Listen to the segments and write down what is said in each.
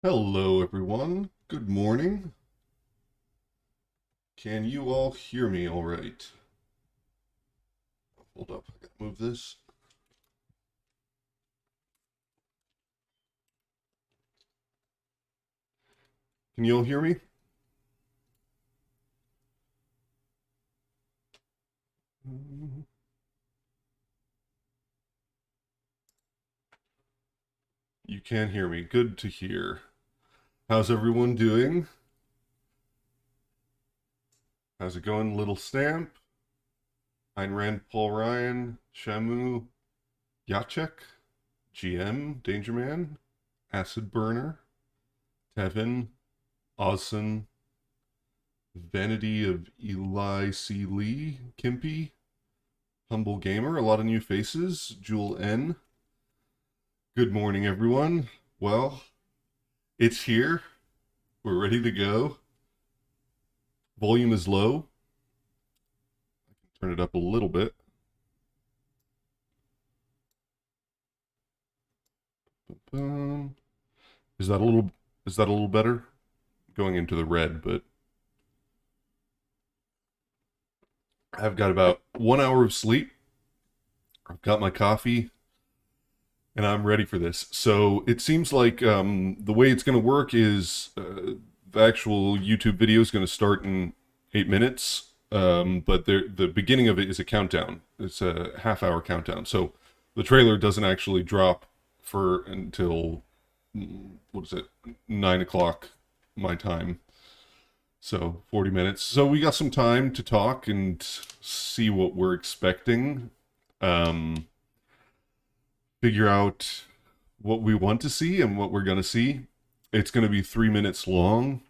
Hello, everyone. Good morning. Can you all hear me all right? Hold up, I gotta move this. Can you all hear me? You can hear me. Good to hear. How's everyone doing? How's it going, Little Stamp? Ayn Rand, Paul Ryan, Shamu, Yachek, GM, Danger Man, Acid Burner, Tevin, Ozson, Vanity of Eli C. Lee, Kimpy, Humble Gamer, a lot of new faces, Jewel N. Good morning, everyone. Well, it's here. We're ready to go. Volume is low. I can turn it up a little bit. Is that a little better? Going into the red, but I've got about 1 hour of sleep. I've got my coffee, and I'm ready for this. So it seems like the way it's going to work is the actual YouTube video is going to start in 8 minutes, but the beginning of it is a countdown. It's a half-hour countdown. So the trailer doesn't actually drop for until what is it, 9 o'clock my time. So 40 minutes. So we got some time to talk and see what we're expecting. Um, Figure out what we want to see and what we're going to see. It's going to be 3 minutes long.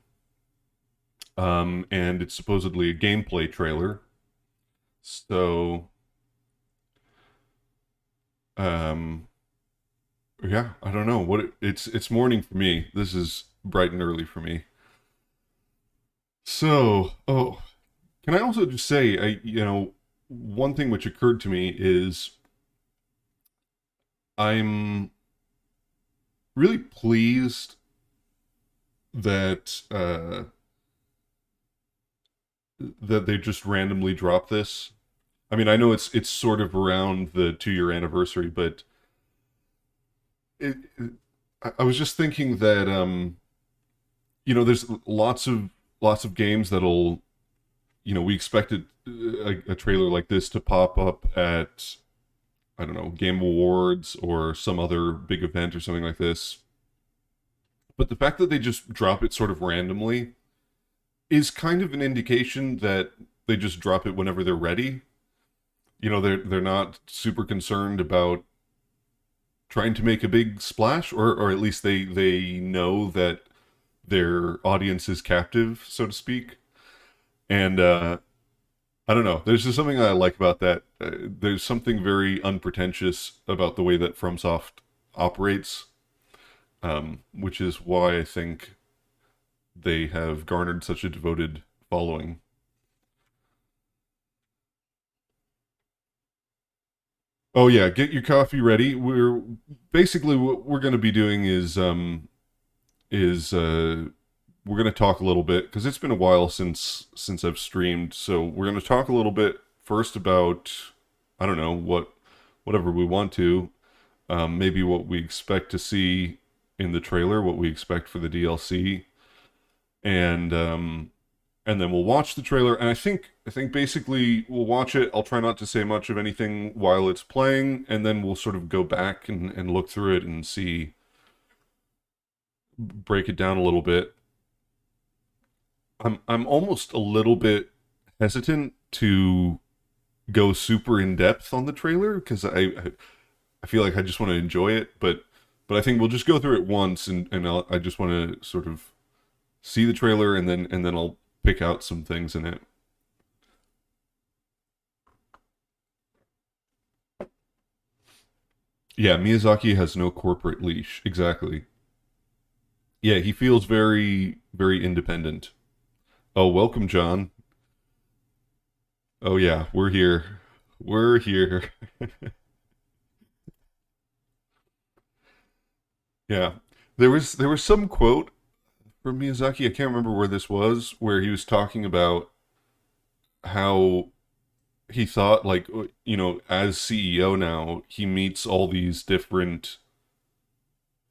And it's supposedly a gameplay trailer. So, yeah, I don't know it's morning for me. This is bright and early for me. So, can I also just say, one thing which occurred to me is I'm really pleased that that they just randomly dropped this. I mean, I know it's sort of around the 2 year anniversary, but I was just thinking that there's lots of games that'll, we expected a trailer like this to pop up at, I don't know, Game Awards or some other big event or something like this. But the fact that they just drop it sort of randomly is kind of an indication that they just drop it whenever they're ready. They're not super concerned about trying to make a big splash, or at least they know that their audience is captive, so to speak. And I don't know. There's just something I like about that. There's something very unpretentious about the way that FromSoft operates, which is why I think they have garnered such a devoted following. Oh yeah, get your coffee ready. We're basically what we're going to be doing is we're going to talk a little bit because it's been a while since I've streamed. So we're going to talk a little bit first about, I don't know, whatever we want to, maybe what we expect to see in the trailer, what we expect for the DLC, and and then we'll watch the trailer. And I think basically we'll watch it. I'll try not to say much of anything while it's playing, and then we'll sort of go back and look through it and see, break it down a little bit. I'm almost a little bit hesitant to go super in depth on the trailer because I feel like I just want to enjoy it, but I think we'll just go through it once, and I just want to sort of see the trailer, and then I'll pick out some things in it. Yeah, Miyazaki has no corporate leash. Exactly. Yeah, he feels very, very independent. Oh, welcome, John. Oh yeah, we're here. We're here. Yeah. There was some quote from Miyazaki. I can't remember where this was, where he was talking about how he thought, like, as CEO now, he meets all these different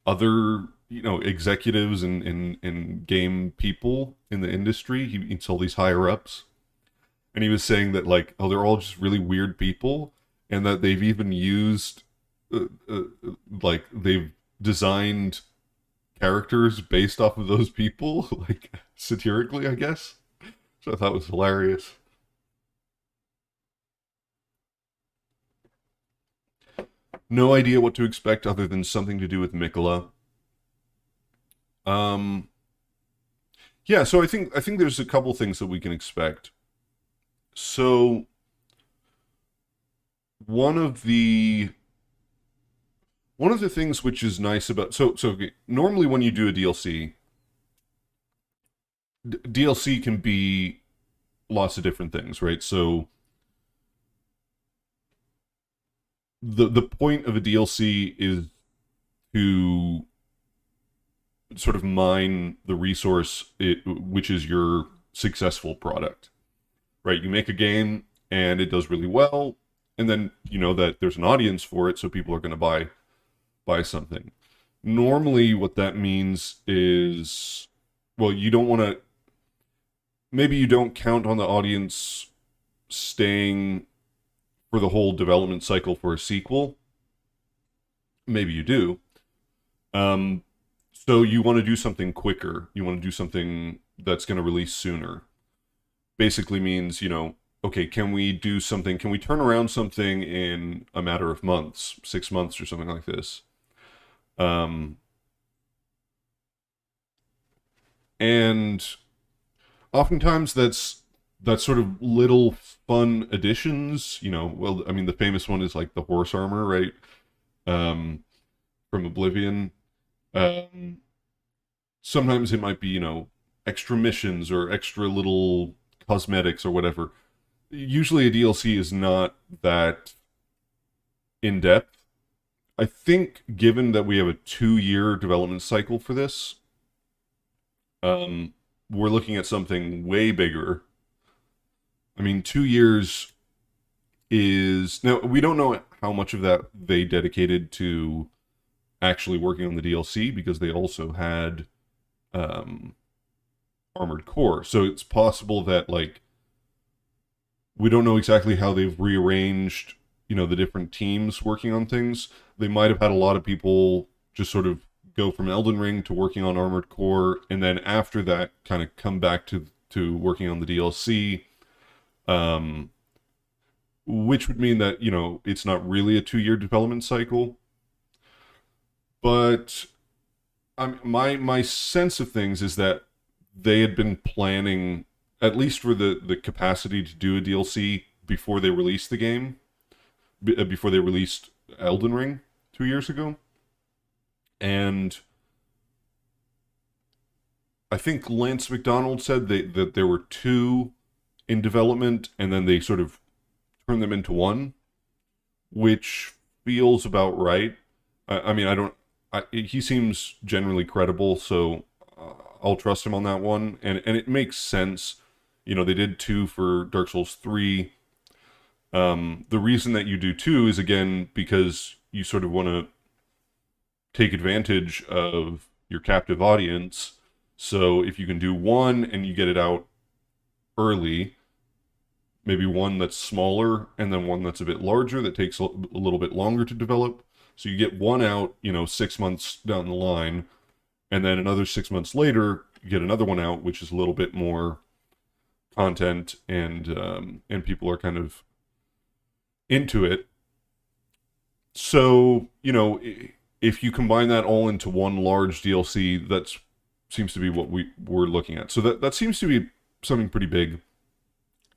other, executives and game people in the industry. He meets all these higher ups, and he was saying that, like, oh, they're all just really weird people, and that they've even used, like, they've designed characters based off of those people, like, satirically, I guess. So I thought it was hilarious. No idea what to expect other than something to do with Mikola. Um, yeah, so I think there's a couple things that we can expect. So one of the one of the things which is nice about, okay, normally when you do a DLC, DLC can be lots of different things, right? So the point of a DLC is to sort of mine the resource, which is your successful product, right? You make a game and it does really well, and then you know that there's an audience for it, so people are going to buy something. Normally, what that means is, well, you don't want to. Maybe you don't count on the audience staying for the whole development cycle for a sequel. Maybe you do. Um, so you want to do something quicker. You want to do something that's going to release sooner. Basically means, okay, can we do something? Can we turn around something in a matter of months, 6 months or something like this? Um, and oftentimes that's sort of little fun additions. Well, I mean, the famous one is like the horse armor, right? Um, from Oblivion. Um, Sometimes it might be, extra missions or extra little cosmetics or whatever. Usually a DLC is not that in depth. I think given that we have a 2-year development cycle for this, um, we're looking at something way bigger. I mean, 2 years is now we don't know how much of that they dedicated to actually working on the DLC because they also had um, Armored Core. So it's possible that, like, we don't know exactly how they've rearranged, the different teams working on things. They might have had a lot of people just sort of go from Elden Ring to working on Armored Core, and then after that, kind of come back to working on the DLC. Um, which would mean that it's not really a 2-year development cycle. But my sense of things is that they had been planning, at least for the capacity to do a DLC before they released the game, before they released Elden Ring 2 years ago. And I think Lance McDonald said that there were two in development, and then they sort of turned them into one, which feels about right. I mean, I don't. He seems generally credible, so I'll trust him on that one, and it makes sense. They did two for Dark Souls 3. The reason that you do two is, again, because you sort of want to take advantage of your captive audience. So if you can do one and you get it out early, maybe one that's smaller and then one that's a bit larger that takes a little bit longer to develop. So you get one out, 6 months down the line, and then another 6 months later, you get another one out, which is a little bit more content, and people are kind of into it. So if you combine that all into one large DLC, that seems to be what we're looking at. So that seems to be something pretty big.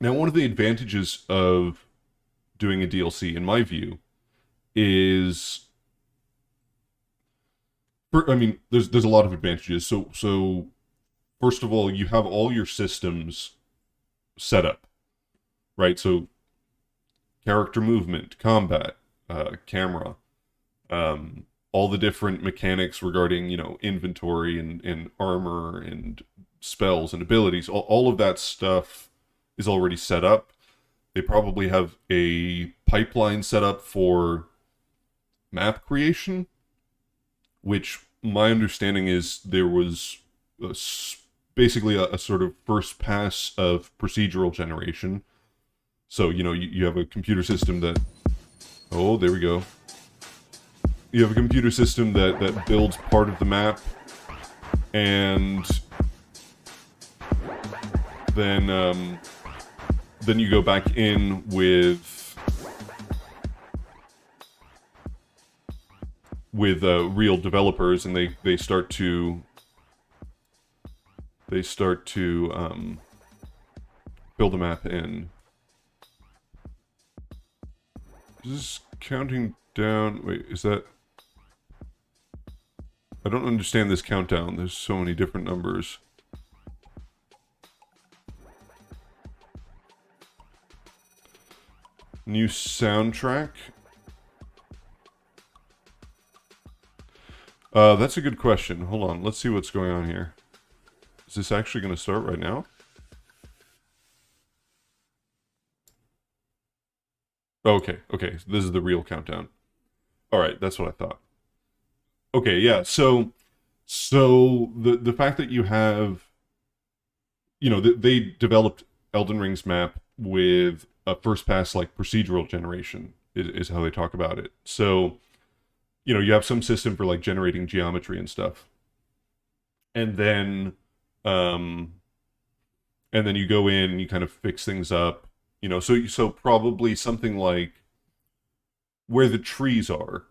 Now, one of the advantages of doing a DLC, in my view, is, I mean, there's a lot of advantages. So first of all, you have all your systems set up, right? So character movement, combat, camera, all the different mechanics regarding, inventory and armor and spells and abilities, all of that stuff is already set up. They probably have a pipeline set up for map creation, which my understanding is there was basically a sort of first pass of procedural generation. So, you have a computer system that, oh, there we go. You have a computer system that builds part of the map, and then you go back in with real developers, and they start to build a map in. Is this counting down? Wait, is that? I don't understand this countdown. There's so many different numbers. New soundtrack? That's a good question. Hold on. Let's see what's going on here. Is this actually going to start right now? Okay. This is the real countdown. All right, that's what I thought. Okay, yeah. So the fact that you have, they developed Elden Ring's map with a first pass like procedural generation is how they talk about it. So, you have some system for like generating geometry and stuff, and then you go in and you kind of fix things up. So probably something like where the trees are.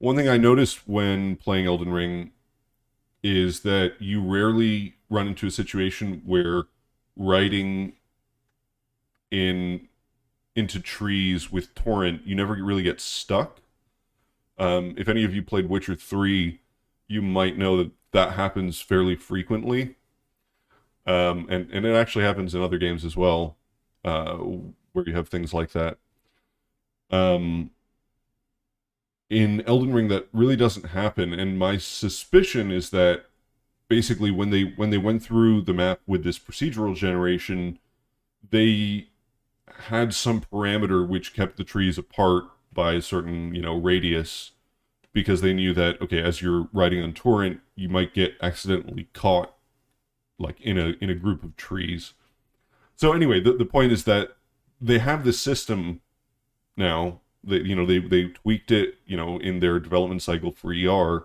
One thing I noticed when playing Elden Ring is that you rarely run into a situation where riding into trees with torrent, you never really get stuck. If any of you played Witcher 3, you might know that happens fairly frequently. And it actually happens in other games as well, where you have things like that. In Elden Ring, that really doesn't happen, and my suspicion is that basically when they went through the map with this procedural generation, they had some parameter which kept the trees apart by a certain, radius, because they knew that, okay, as you're riding on torrent, you might get accidentally caught like in a group of trees. So anyway, the point is that they have this system now. They tweaked it, in their development cycle for ER,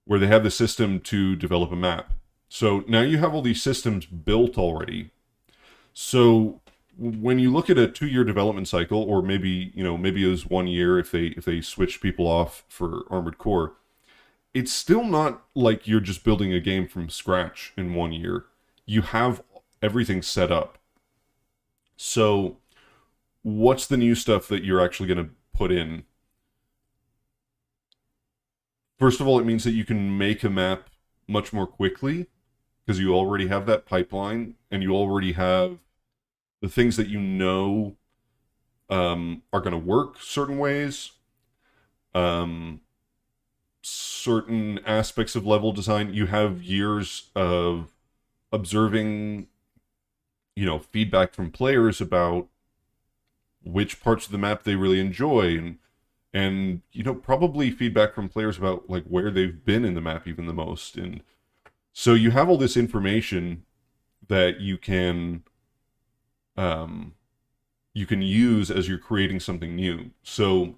where they have the system to develop a map. So now you have all these systems built already. So when you look at a 2-year development cycle, or maybe it was 1 year if they switch people off for Armored Core, it's still not like you're just building a game from scratch in 1 year. You have everything set up. So what's the new stuff that you're actually going to put in? First of all, it means that you can make a map much more quickly, because you already have that pipeline, and you already have the things that are going to work certain ways. Certain aspects of level design, you have years of observing, feedback from players about which parts of the map they really enjoy, and probably feedback from players about like where they've been in the map even the most. And so you have all this information that you can use as you're creating something new. So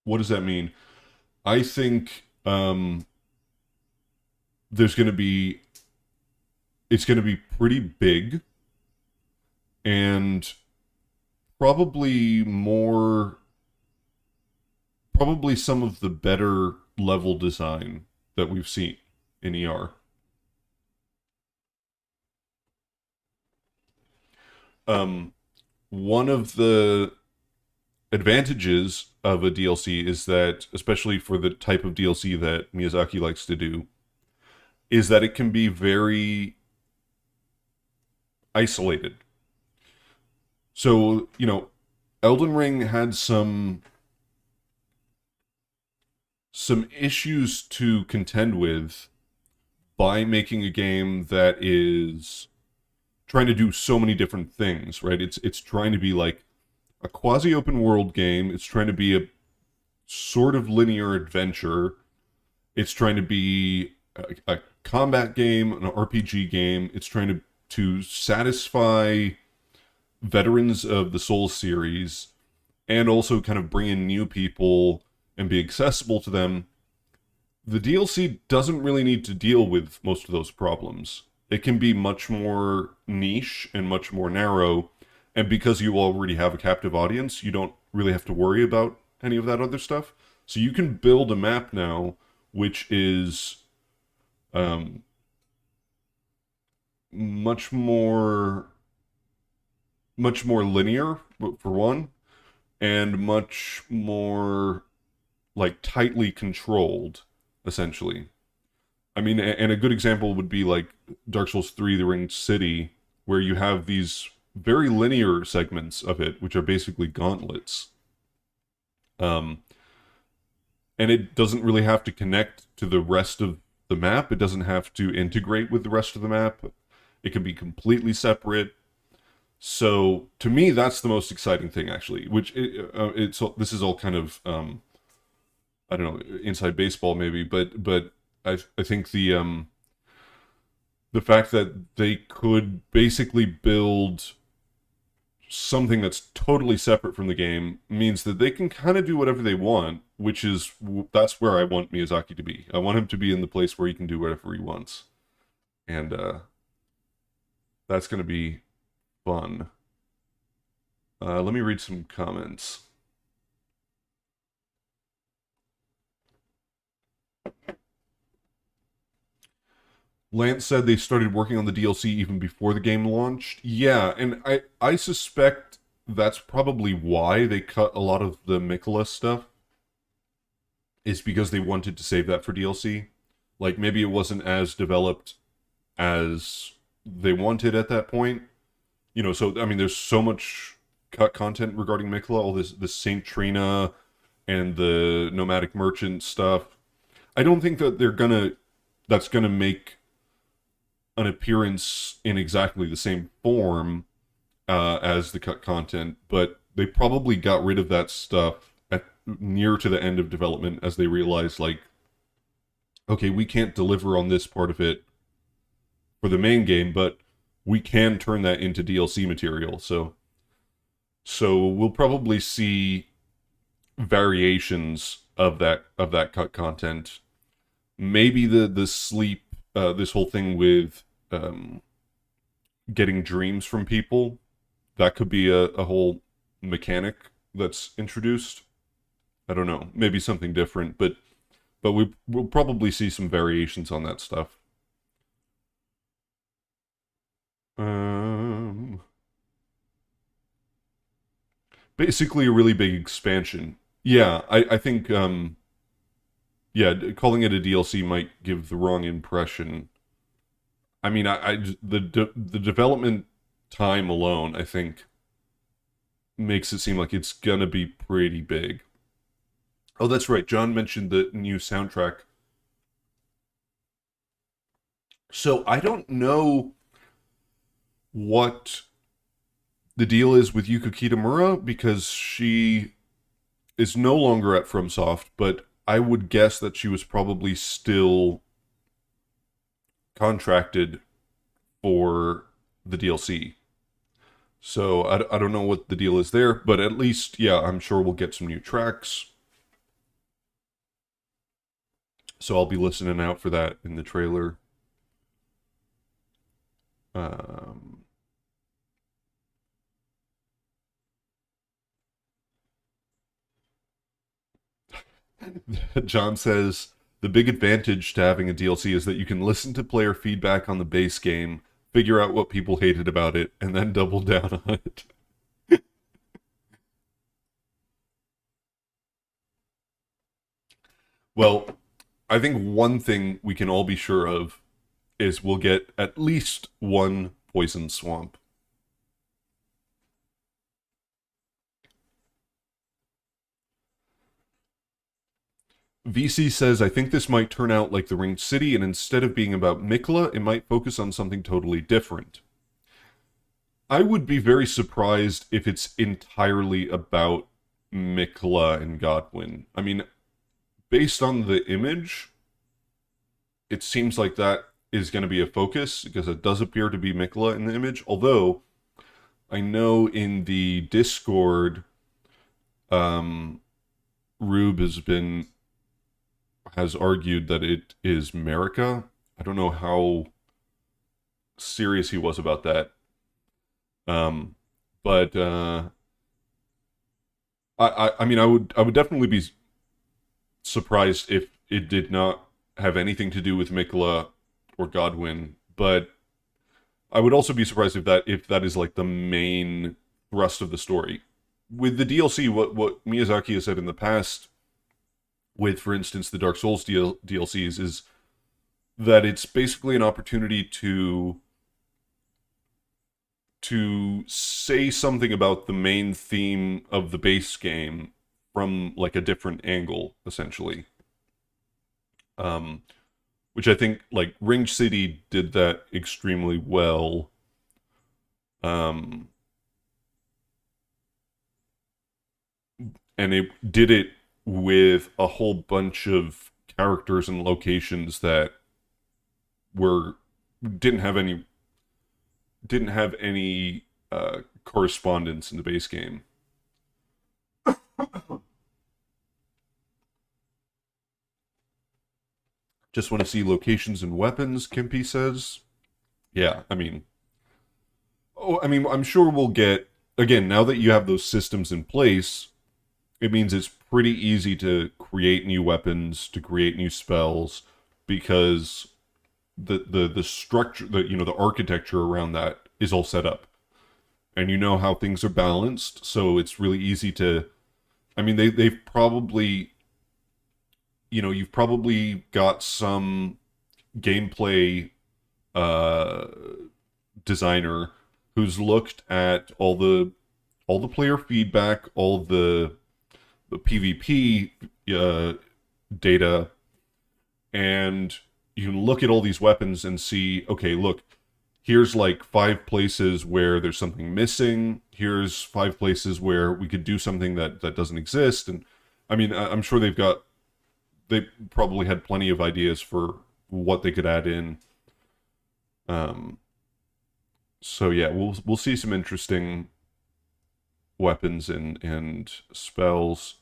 what does that mean? I think it's going to be pretty big, and probably some of the better level design that we've seen in ER. One of the advantages of a DLC is that, especially for the type of DLC that Miyazaki likes to do, is that it can be very isolated. So, Elden Ring had some issues to contend with by making a game that is trying to do so many different things, right? It's trying to be like a quasi open world game. It's trying to be a sort of linear adventure. It's trying to be a combat game, an RPG game. It's trying to satisfy veterans of the Souls series and also kind of bring in new people and be accessible to them. The DLC doesn't really need to deal with most of those problems. It can be much more niche and much more narrow, and because you already have a captive audience, you don't really have to worry about any of that other stuff. So you can build a map now which is um, much more linear for one, and much more like tightly controlled, essentially. I mean, and a good example would be like Dark Souls 3, The Ringed City, where you have these very linear segments of it, which are basically gauntlets. Um, and it doesn't really have to connect to the rest of the map. It doesn't have to integrate with the rest of the map. It can be completely separate. So to me, that's the most exciting thing, actually. This is all kind of I don't know, inside baseball maybe, but I think the fact that they could basically build something that's totally separate from the game means that they can kind of do whatever they want, which is that's where I want Miyazaki to be. I want him to be in the place where he can do whatever he wants, and that's going to be fun. Let me read some comments. Lance said they started working on the DLC even before the game launched. Yeah, and I suspect that's probably why they cut a lot of the Mikola stuff. Is because they wanted to save that for DLC. Like maybe it wasn't as developed as they wanted at that point. You know, so I mean there's so much cut content regarding Mikola, all this Saint Trina and the nomadic merchant stuff. I don't think that that's gonna make an appearance in exactly the same form as the cut content, but they probably got rid of that stuff near to the end of development as they realized, like, okay, we can't deliver on this part of it for the main game, but we can turn that into DLC material. So we'll probably see variations of that cut content. Maybe the sleep, this whole thing with getting dreams from people, that could be a whole mechanic that's introduced. I don't know, maybe something different, but we'll probably see some variations on that stuff. Basically a really big expansion. Yeah, I think yeah, calling it a DLC might give the wrong impression. I mean, the development time alone, I think, makes it seem like it's gonna be pretty big. Oh, that's right. John mentioned the new soundtrack. So I don't know what the deal is with Yuko Kitamura because she is no longer at FromSoft, but I would guess that she was probably still contracted for the DLC. So I don't know what the deal is there, but at least, yeah, I'm sure we'll get some new tracks. So I'll be listening out for that in the trailer. Um, John says the big advantage to having a DLC is that you can listen to player feedback on the base game, figure out what people hated about it, and then double down on it. Well, I think one thing we can all be sure of is we'll get at least one poison swamp. VC says, I think this might turn out like the Ringed City, and instead of being about Mikla, it might focus on something totally different. I would be very surprised if it's entirely about Mikla and Godwin. I mean, based on the image, it seems like that is going to be a focus, because it does appear to be Mikla in the image. Although, I know in the Discord, Rube has argued that it is Merica. I don't know how serious he was about that. But I mean, I would definitely be surprised if it did not have anything to do with Mikla or Godwin. But I would also be surprised if that is like the main thrust of the story. With the DLC, what Miyazaki has said in the past, with, for instance, the Dark Souls DLCs, is that it's basically an opportunity to say something about the main theme of the base game from like a different angle, essentially. Which I think like Ring City did that extremely well. And it did it with a whole bunch of characters and locations that were didn't have any correspondence in the base game. Just want to see locations and weapons, Kimpy says. Yeah, I mean, I'm sure we'll get, again, now that you have those systems in place, it means it's pretty easy to create new weapons, to create new spells, because the structure, the architecture around that is all set up, and you know how things are balanced. So it's really easy to. I mean, they've probably, you've probably got some gameplay designer who's looked at all the player feedback, all the PvP data, and you can look at all these weapons and see, okay, look, here's like 5 places where there's something missing. Here's 5 places where we could do something that doesn't exist. And I mean, I'm sure they probably had plenty of ideas for what they could add in. So yeah, we'll see some interesting weapons and spells.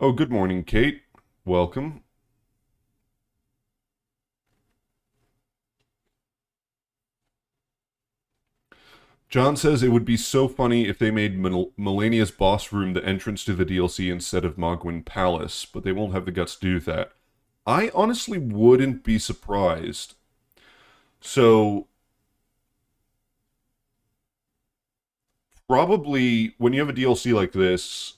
Oh, good morning, Kate. Welcome. John says it would be so funny if they made Melania's boss room the entrance to the DLC instead of Mogwin Palace, but they won't have the guts to do that. I honestly wouldn't be surprised. So, probably when you have a DLC like this,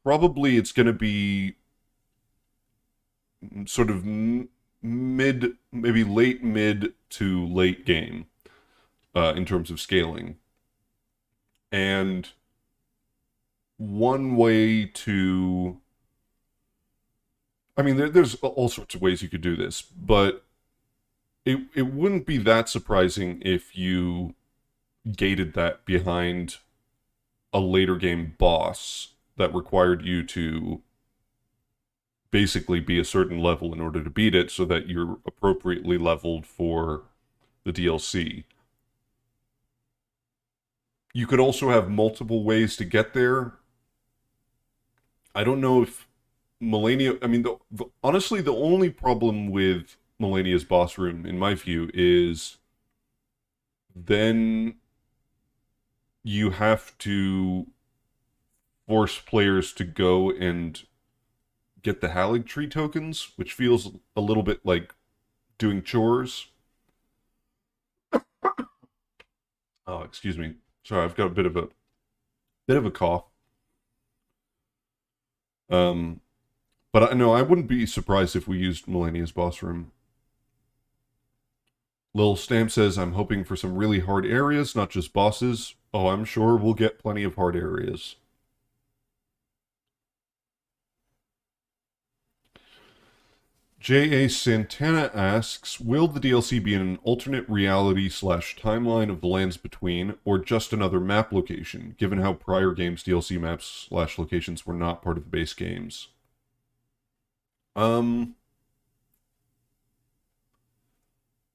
probably it's going to be sort of maybe late mid to late game in terms of scaling. And one way to, I mean, there's all sorts of ways you could do this, but it wouldn't be that surprising if you gated that behind a later game boss that required you to basically be a certain level in order to beat it, so that you're appropriately leveled for the DLC. You could also have multiple ways to get there. I don't know if Melania, I mean, honestly, the only problem with Melania's boss room, in my view, is then you have to force players to go and get the Halig Tree tokens, which feels a little bit like doing chores. Oh, excuse me. Sorry, I've got a bit of a cough. But no, I wouldn't be surprised if we used Melania's boss room. Lil Stamp says, I'm hoping for some really hard areas, not just bosses. Oh, I'm sure we'll get plenty of hard areas. J.A. Santana asks, will the DLC be in an alternate reality slash timeline of the lands between, or just another map location, given how prior games' DLC maps slash locations were not part of the base games?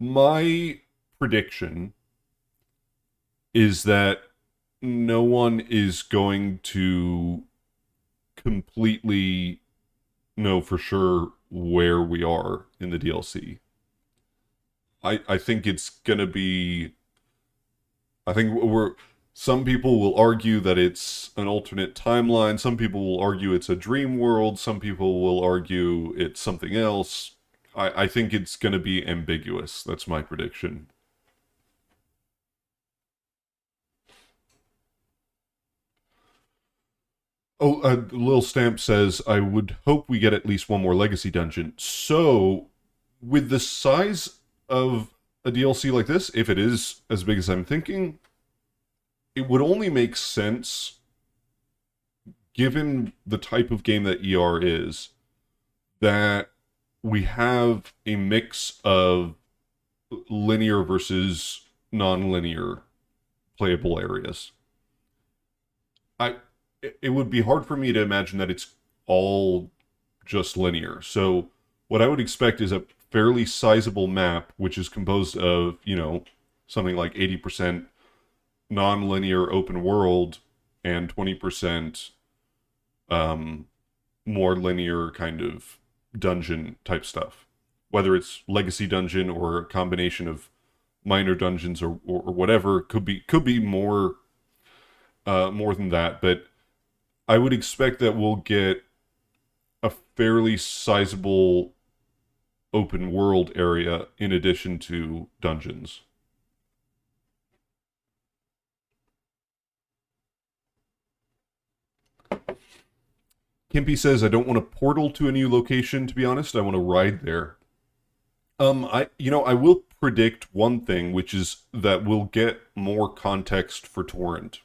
My prediction is that no one is going to completely know for sure where we are in the DLC. I think it's gonna be. I think we're. Some people will argue that it's an alternate timeline. Some people will argue it's a dream world. Some people will argue it's something else. I think it's gonna be ambiguous. That's my prediction. Oh, Lil Stamp says, I would hope we get at least one more Legacy dungeon. So, with the size of a DLC like this, if it is as big as I'm thinking, it would only make sense, given the type of game that ER is, that we have a mix of linear versus non-linear playable areas. It would be hard for me to imagine that it's all just linear. So what I would expect is a fairly sizable map, which is composed of, something like 80% non-linear open world and 20% more linear kind of dungeon type stuff. Whether it's legacy dungeon or a combination of minor dungeons or whatever, could be more than that, but I would expect that we'll get a fairly sizable open world area in addition to dungeons. Kimpy says, I don't want to portal to a new location, to be honest. I want to ride there. I will predict one thing, which is that we'll get more context for Torrent.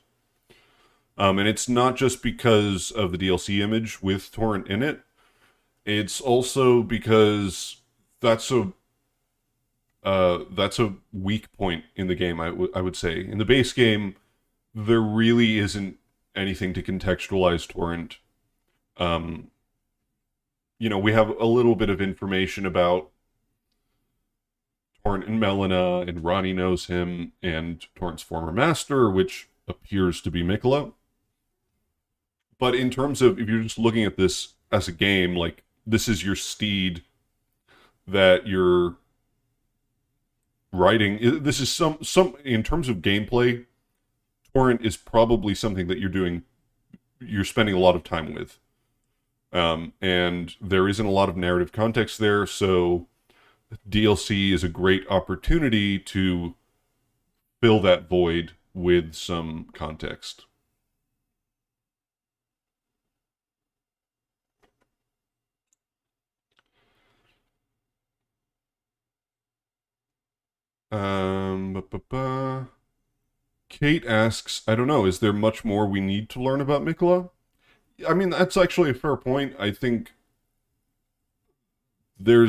And it's not just because of the DLC image with Torrent in it. It's also because that's a weak point in the game, I would say. In the base game, there really isn't anything to contextualize Torrent. We have a little bit of information about Torrent and Melina, and Ronnie knows him, and Torrent's former master, which appears to be Mikola. But in terms of, if you're just looking at this as a game, like, this is your steed that you're riding. This is some in terms of gameplay, Torrent is probably something that you're spending a lot of time with. And there isn't a lot of narrative context there, so DLC is a great opportunity to fill that void with some context. Kate asks, I don't know, is there much more we need to learn about Mikola? I mean, that's actually a fair point. I think there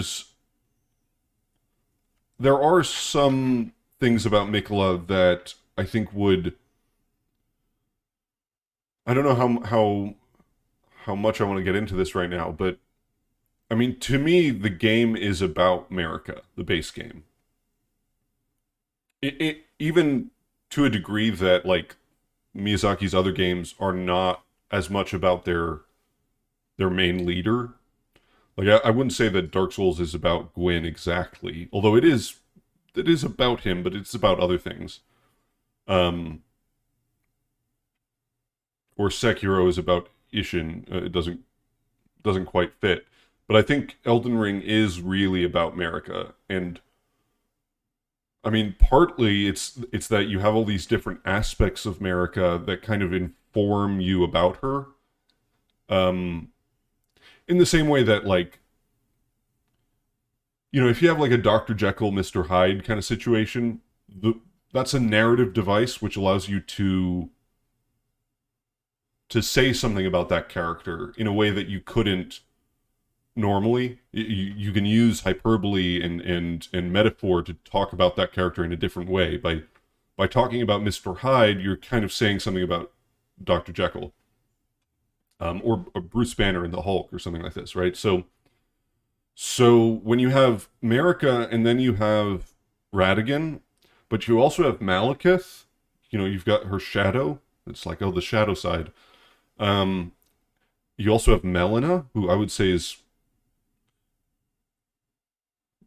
are some things about Mikola that I think would. I don't know how much I want to get into this right now, but I mean, to me, the game is about America, the base game. It even to a degree that, like, Miyazaki's other games are not as much about their main leader. Like, I wouldn't say that Dark Souls is about Gwyn exactly, although it is about him, but it's about other things. Or Sekiro is about Ishin. It doesn't quite fit. But I think Elden Ring is really about Marika, and I mean, partly it's that you have all these different aspects of Marika that kind of inform you about her. In the same way that, like, if you have like a Dr. Jekyll, Mr. Hyde kind of situation, that's a narrative device which allows you to say something about that character in a way that you couldn't normally. You can use hyperbole and metaphor to talk about that character in a different way. By talking about Mr. Hyde, you're kind of saying something about Dr. Jekyll, or Bruce Banner in the Hulk or something like this, right? So when you have America and then you have Radigan, but you also have Malekith, you've got her shadow. It's like, oh, the shadow side. Um, you also have Melina, who I would say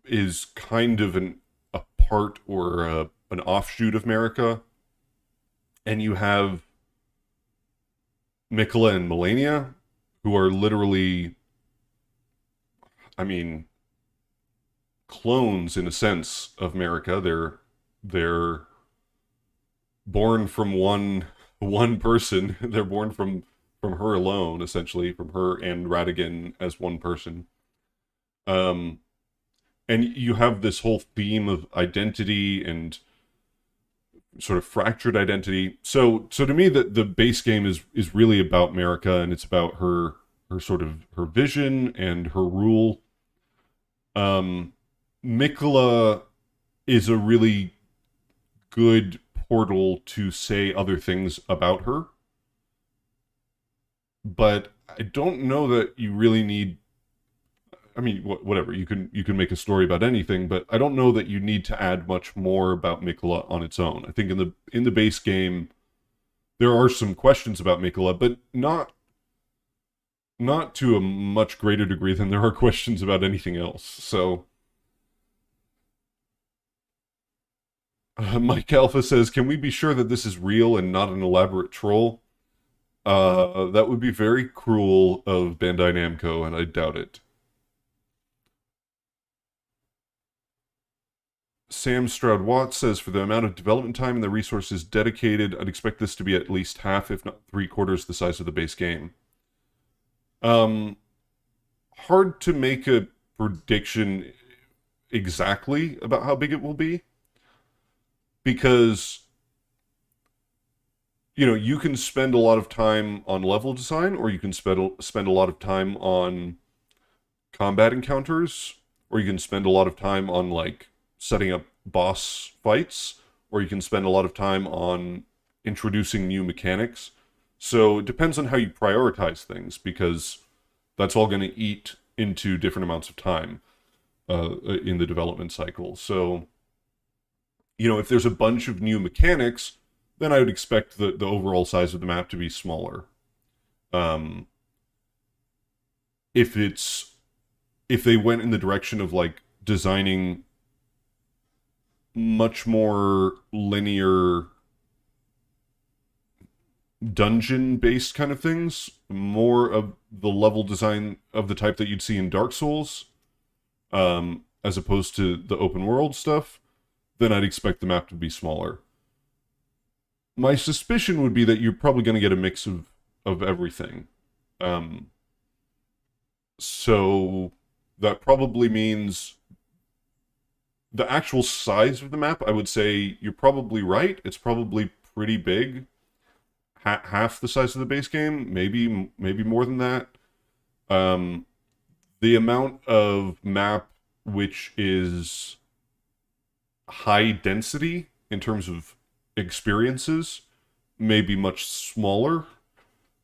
is kind of a part or an offshoot of America, and you have Mikola and Melania, who are literally, I mean, clones in a sense of America. They're born from one person. They're born from her alone, essentially, from her and Radigan as one person. Um, and you have this whole theme of identity and sort of fractured identity. So to me, the base game is really about America, and it's about her sort of her vision and her rule. Mikola is a really good portal to say other things about her, but I don't know that you really need. I mean, whatever, you can make a story about anything, but I don't know that you need to add much more about Mikola on its own. I think in the base game there are some questions about Mikola, but not to a much greater degree than there are questions about anything else. So Mike Alpha says, "Can we be sure that this is real and not an elaborate troll?" That would be very cruel of Bandai Namco, and I doubt it. Sam Stroud Watts says, "For the amount of development time and the resources dedicated, I'd expect this to be at least half, if not three-quarters, the size of the base game." Um, Hard to make a prediction exactly about how big it will be, because you can spend a lot of time on level design, or you can spend a lot of time on combat encounters, or you can spend a lot of time on like setting up boss fights, or you can spend a lot of time on introducing new mechanics. So it depends on how you prioritize things, because that's all going to eat into different amounts of time in the development cycle. So, if there's a bunch of new mechanics, then I would expect the overall size of the map to be smaller. Um, if they went in the direction of like designing much more linear dungeon based kind of things, more of the level design of the type that you'd see in Dark Souls, as opposed to the open world stuff, then I'd expect the map to be smaller. My suspicion would be that you're probably going to get a mix of everything. So that probably means the actual size of the map, I would say you're probably right. It's probably pretty big. Half the size of the base game, maybe more than that. The amount of map which is high density in terms of experiences may be much smaller,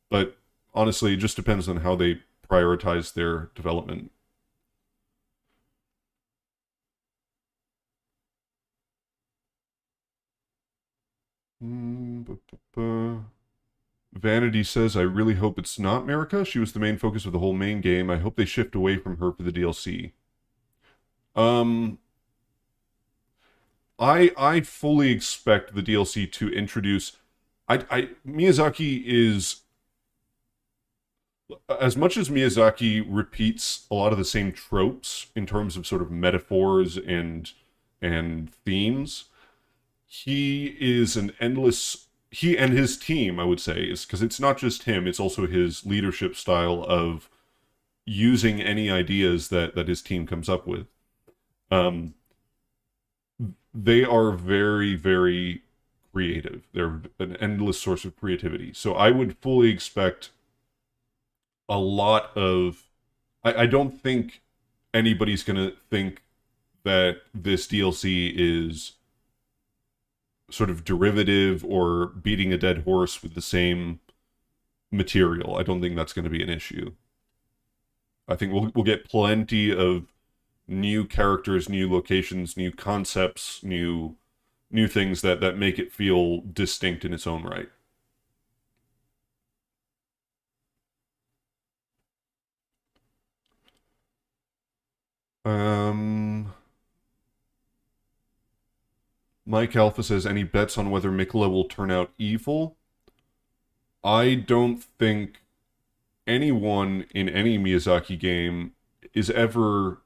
but honestly, it just depends on how they prioritize their development. Vanity says, "I really hope it's not Marika. She was the main focus of the whole main game. I hope they shift away from her for the DLC." Um, I fully expect the DLC to introduce. Miyazaki is, as much as Miyazaki repeats a lot of the same tropes in terms of sort of metaphors and themes, he is an endless. He and his team, I would say, is because it's not just him; it's also his leadership style of using any ideas that his team comes up with. Um, they are very, very creative. They're an endless source of creativity. So I would fully expect a lot of. I don't think anybody's gonna think that this DLC is sort of derivative or beating a dead horse with the same material. I don't think that's going to be an issue. I think we'll get plenty of new characters, new locations, new concepts, new things that make it feel distinct in its own right. Um, Mike Alpha says, any bets on whether Mikola will turn out evil? I don't think anyone in any Miyazaki game is ever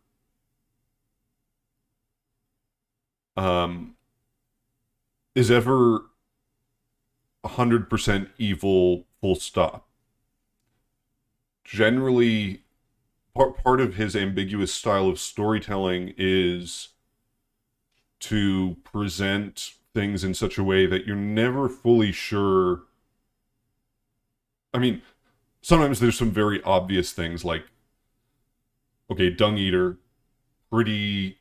um is ever 100% evil full stop. Generally, part of his ambiguous style of storytelling is to present things in such a way that you're never fully sure. I mean, sometimes there's some very obvious things like, okay, Dung Eater, pretty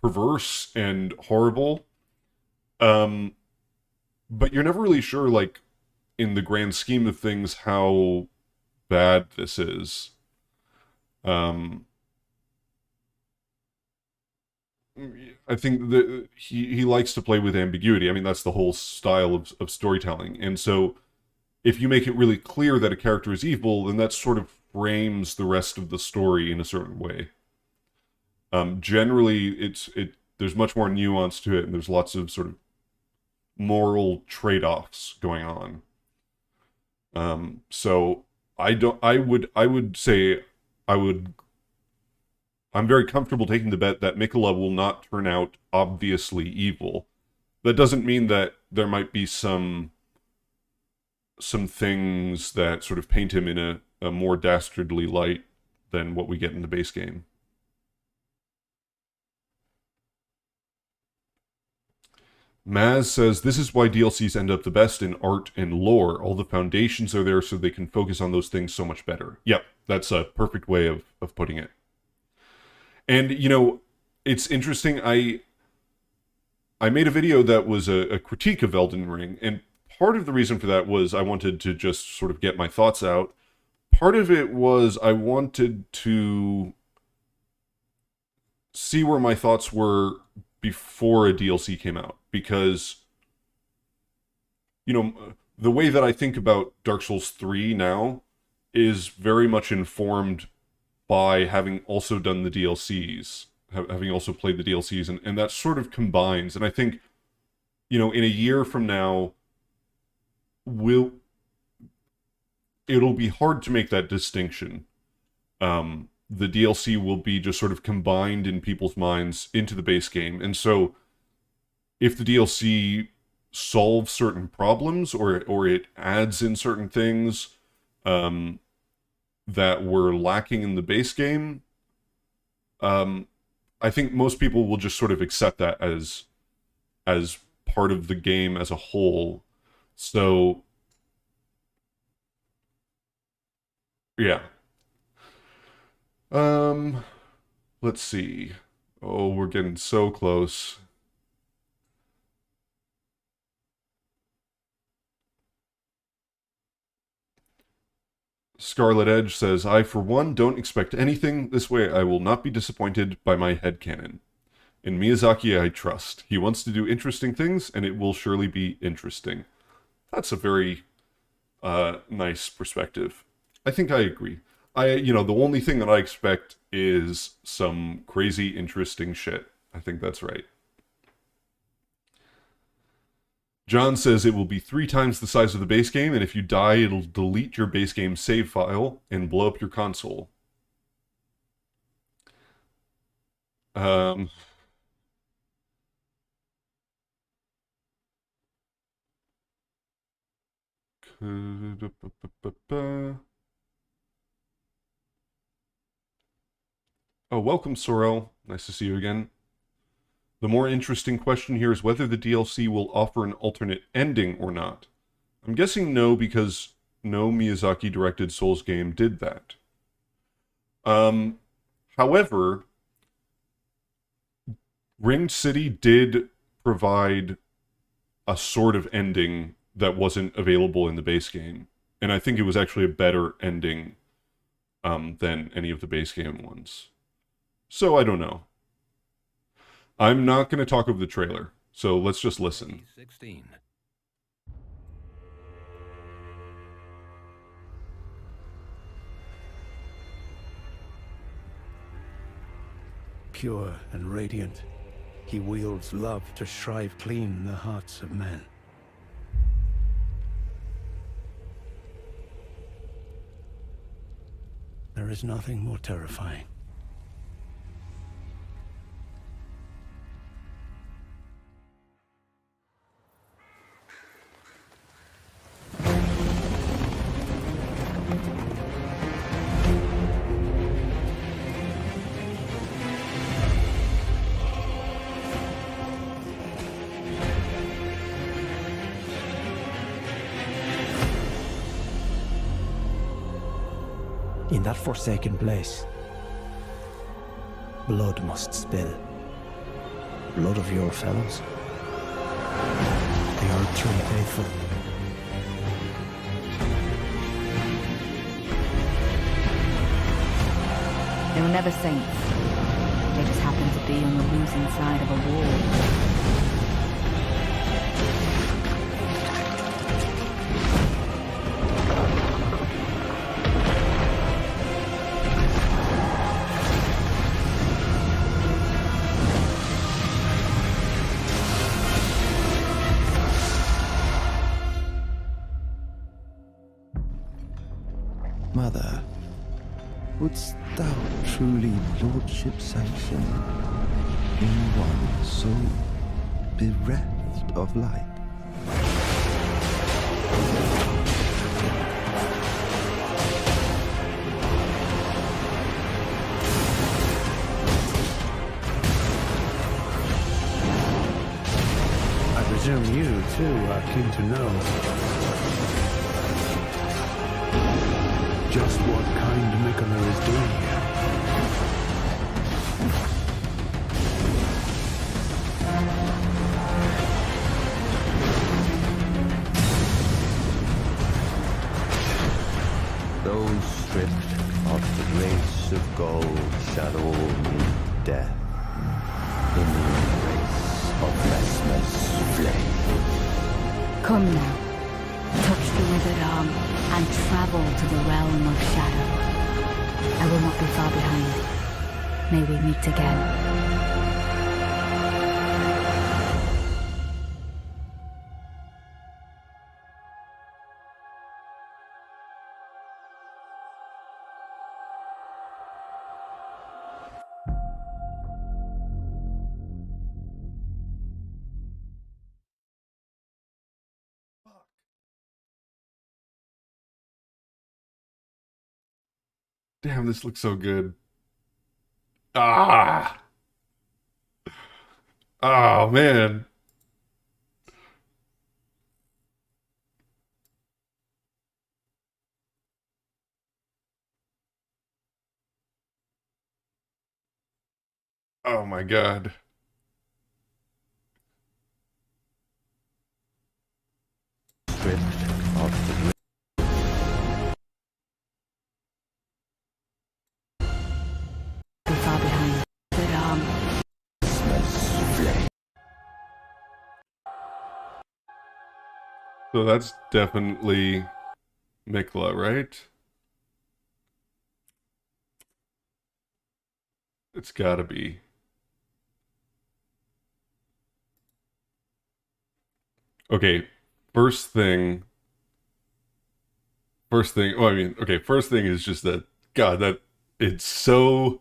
perverse and horrible. Um, but you're never really sure, like, in the grand scheme of things, how bad this is. Um, I think that he likes to play with ambiguity. I mean, that's the whole style of storytelling. And so, if you make it really clear that a character is evil, then that sort of frames the rest of the story in a certain way. Generally, there's much more nuance to it, and there's lots of sort of moral trade-offs going on. So I would say I'm very comfortable taking the bet that Mikola will not turn out obviously evil. That doesn't mean that there might be some things that sort of paint him in a more dastardly light than what we get in the base game. Maz says, this is why DLCs end up the best in art and lore. All the foundations are there so they can focus on those things so much better. Yep, that's a perfect way of putting it. And, it's interesting, I made a video that was a critique of Elden Ring, and part of the reason for that was I wanted to just sort of get my thoughts out. Part of it was I wanted to see where my thoughts were before a DLC came out. Because, the way that I think about Dark Souls 3 now is very much informed by having also done the DLCs, having also played the DLCs, and that sort of combines. And I think, in a year from now, it'll be hard to make that distinction. The DLC will be just sort of combined in people's minds into the base game. And so, if the DLC solves certain problems or it adds in certain things that were lacking in the base game, I think most people will just sort of accept that as part of the game as a whole. So, yeah. Let's see. Oh, we're getting so close. Scarlet Edge says, I, for one, don't expect anything. This way I will not be disappointed by my headcanon. In Miyazaki, I trust. He wants to do interesting things, and it will surely be interesting. That's a very nice perspective. I think I agree. The only thing that I expect is some crazy, interesting shit. I think that's right. John says it will be 3 times the size of the base game, and if you die, it'll delete your base game save file and blow up your console. Oh, welcome, Sorel. Nice to see you again. The more interesting question here is whether the DLC will offer an alternate ending or not. I'm guessing no, because no Miyazaki-directed Souls game did that. Um, however, Ringed City did provide a sort of ending that wasn't available in the base game, and I think it was actually a better ending than any of the base game ones. So I don't know. I'm not going to talk over the trailer, so let's just listen. 16. Pure and radiant, he wields love to shrive clean the hearts of men. There is nothing more terrifying. In that forsaken place, blood must spill. Blood of your fellows. They are too faithful. They were never saints. They just happened to be on the losing side of a war. Mother, wouldst thou truly lordship sanction in one so bereft of light? I presume you, too, are keen to know just what kind Mikula is doing here. Those stripped of the grace of gold shall all meet death in the embrace of Lesma's flame. Come now, touch the withered arm, and travel to the realm of shadow. I will not be far behind. May we meet again. Damn, this looks so good. Ah! Oh, man. Oh my god. Stripped of the Be far behind. Withered arm. Lesma's flame. So that's definitely Mikla, right? It's gotta be. Okay, first thing. Oh, I mean, okay, first thing is just that, God, that it's so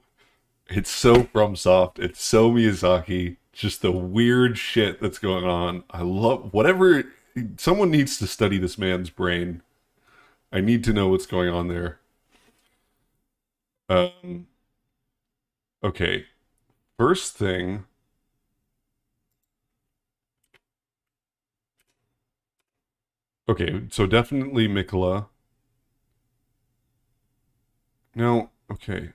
FromSoft, it's so Miyazaki, just the weird shit that's going on. I love, whatever, someone needs to study this man's brain. I need to know what's going on there. Um, okay, first thing. Okay, so definitely Mikula. Now, okay.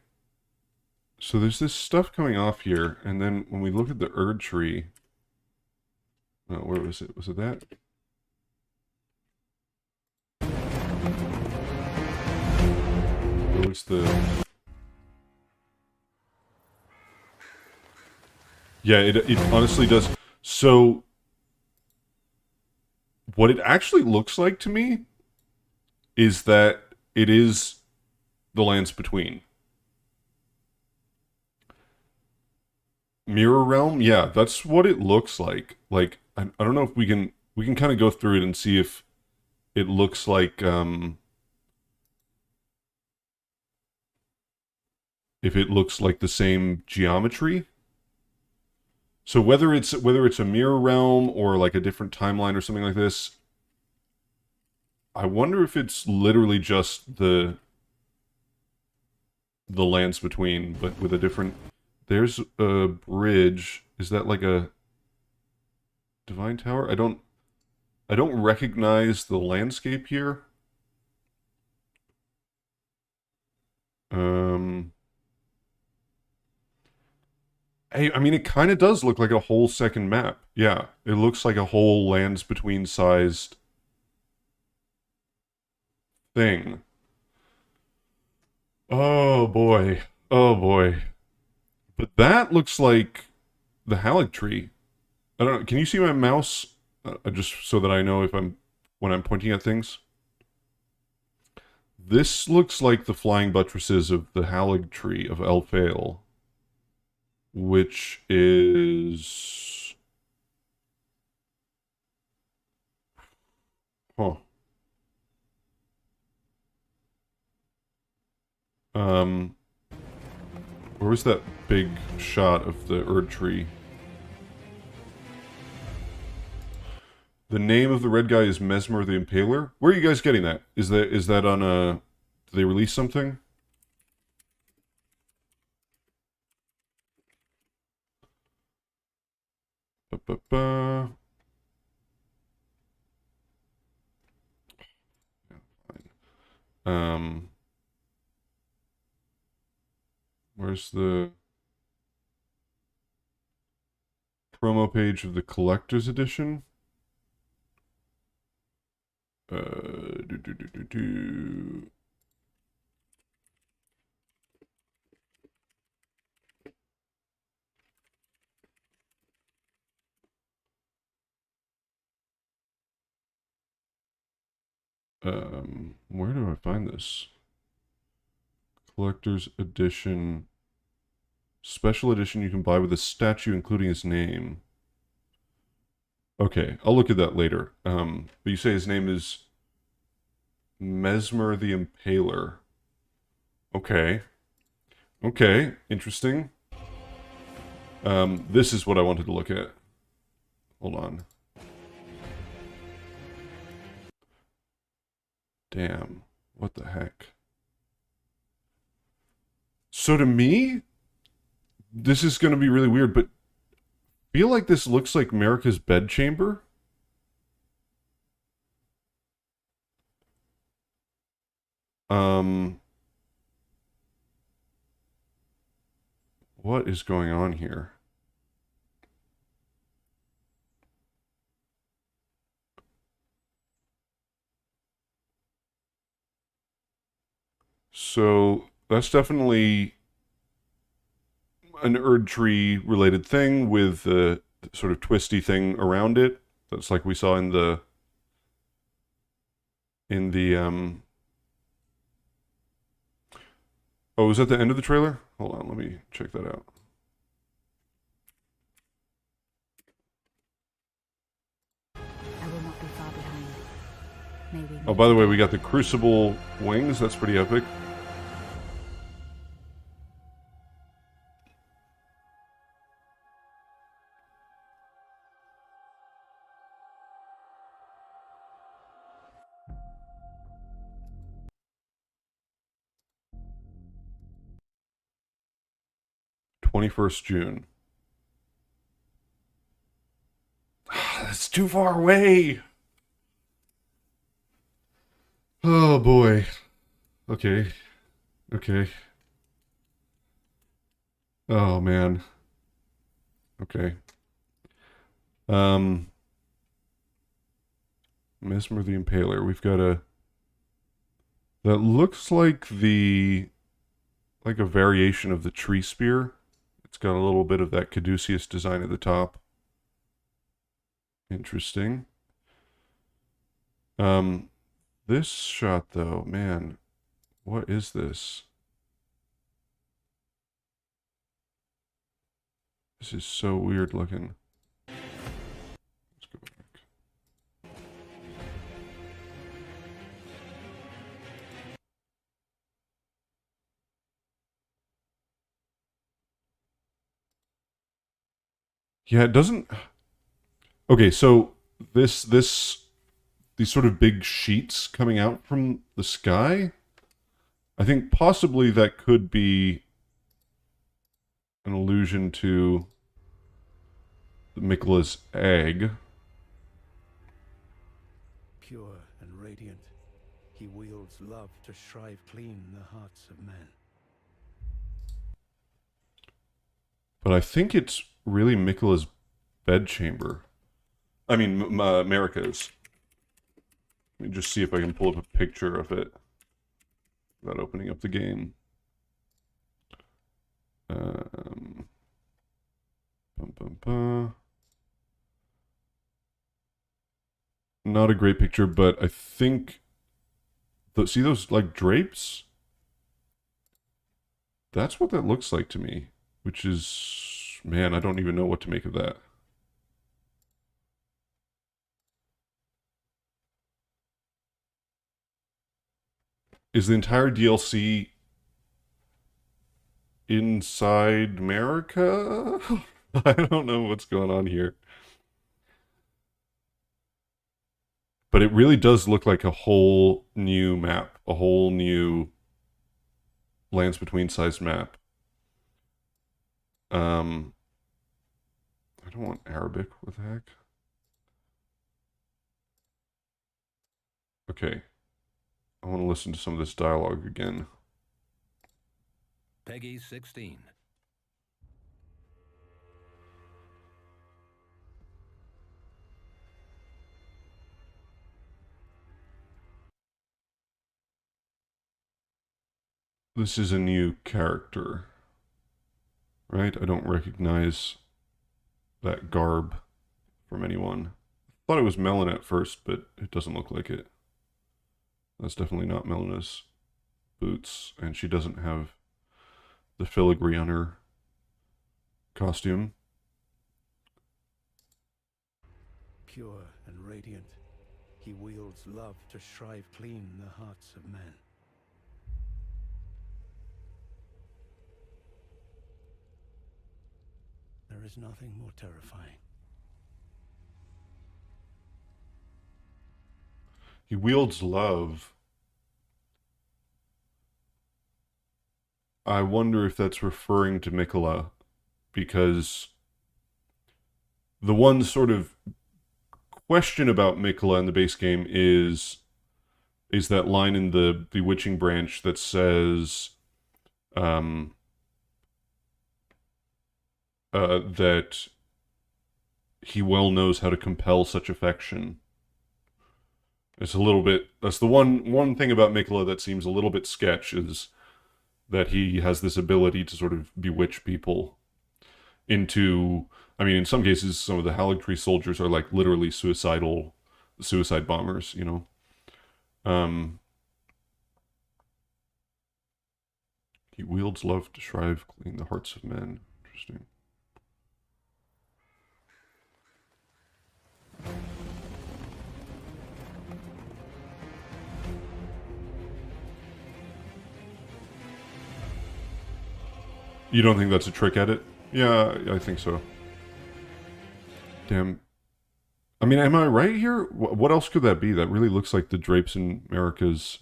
So there's this stuff coming off here, and then when we look at the Erd tree... Oh, where was it? Was it that? Where was the... Yeah, it honestly does. So, what it actually looks like to me is that it is the lands between. Mirror Realm? Yeah, that's what it looks like. Like, I don't know if we can kind of go through it and see if it looks like, if it looks like the same geometry. So whether it's a mirror realm or like a different timeline or something like this, I wonder if it's literally just the lands between, but with a different... There's a bridge. Is that like a divine tower? I don't recognize the landscape here. I mean, it kind of does look like a whole second map. Yeah, it looks like a whole lands between sized thing. Oh boy. Oh boy. But that looks like the Halleck tree. I don't know. Can you see my mouse? Just so that I know if when I'm pointing at things. This looks like the flying buttresses of the Halleck tree of Elfale, which is... Huh. Where was that big shot of the Erd tree? The name of the red guy is Mesmer the Impaler. Where are you guys getting that? Is that on a... Did they release something? Ba-ba-ba. Where's the promo page of the collector's edition? Do, do, do, do, do. Where do I find this? Collector's edition. Special edition you can buy with a statue including his name. Okay, I'll look at that later. But you say his name is Mesmer the Impaler. Okay. Okay, interesting. This is what I wanted to look at. Hold on. Damn. What the heck? So to me, this is going to be really weird, but I feel like this looks like America's bedchamber. What is going on here? So that's definitely an Erd tree related thing with the sort of twisty thing around it. That's like we saw in the Oh, was that the end of the trailer? Hold on, let me check that out. I will not be far behind. May we Oh, by the way, we got the Crucible wings. That's pretty epic. June 21st. That's too far away. Oh boy. Okay. Okay. Oh man. Okay. Um, Mesmer the Impaler. We've got a that looks like a variation of the tree spear. It's got a little bit of that caduceus design at the top. Interesting. This shot though, man, what is this? This is so weird looking. Let's go back. Yeah, it doesn't. Okay, so these sort of big sheets coming out from the sky, I think possibly that could be an allusion to the Miquela's egg. Pure and radiant, he wields love to shrive clean the hearts of men. But I think it's really Miquela's bedchamber. I mean, Marika's. Let me just see if I can pull up a picture of it without opening up the game. Bum, bum, bum. Not a great picture, but I think... see those, like, drapes? That's what that looks like to me. Which is... Man, I don't even know what to make of that. Is the entire DLC inside America? I don't know what's going on here. But it really does look like a whole new map, a whole new Lands Between sized map. I don't want Arabic, what the heck? Okay. I want to listen to some of this dialogue again. Peggy 16. This is a new character, right? I don't recognize that garb from anyone. I thought it was Melon at first, but it doesn't look like it. That's definitely not Melena's boots, and she doesn't have the filigree on her costume. Pure and radiant, he wields love to shrive clean the hearts of men. There is nothing more terrifying. He wields love. I wonder if that's referring to Miquela, because the one sort of question about Miquela in the base game is that line in the Bewitching branch that says that he well knows how to compel such affection. It's a little bit... That's the one thing about Miquela that seems a little bit sketch, is that he has this ability to sort of bewitch people into... I mean, in some cases, some of the Haligtree soldiers are like literally suicide bombers, you know? He wields love to shrive clean the hearts of men. Interesting. You don't think that's a trick edit? Yeah, I think so. Damn. I mean, am I right here? What else could that be? That really looks like the drapes in Marika's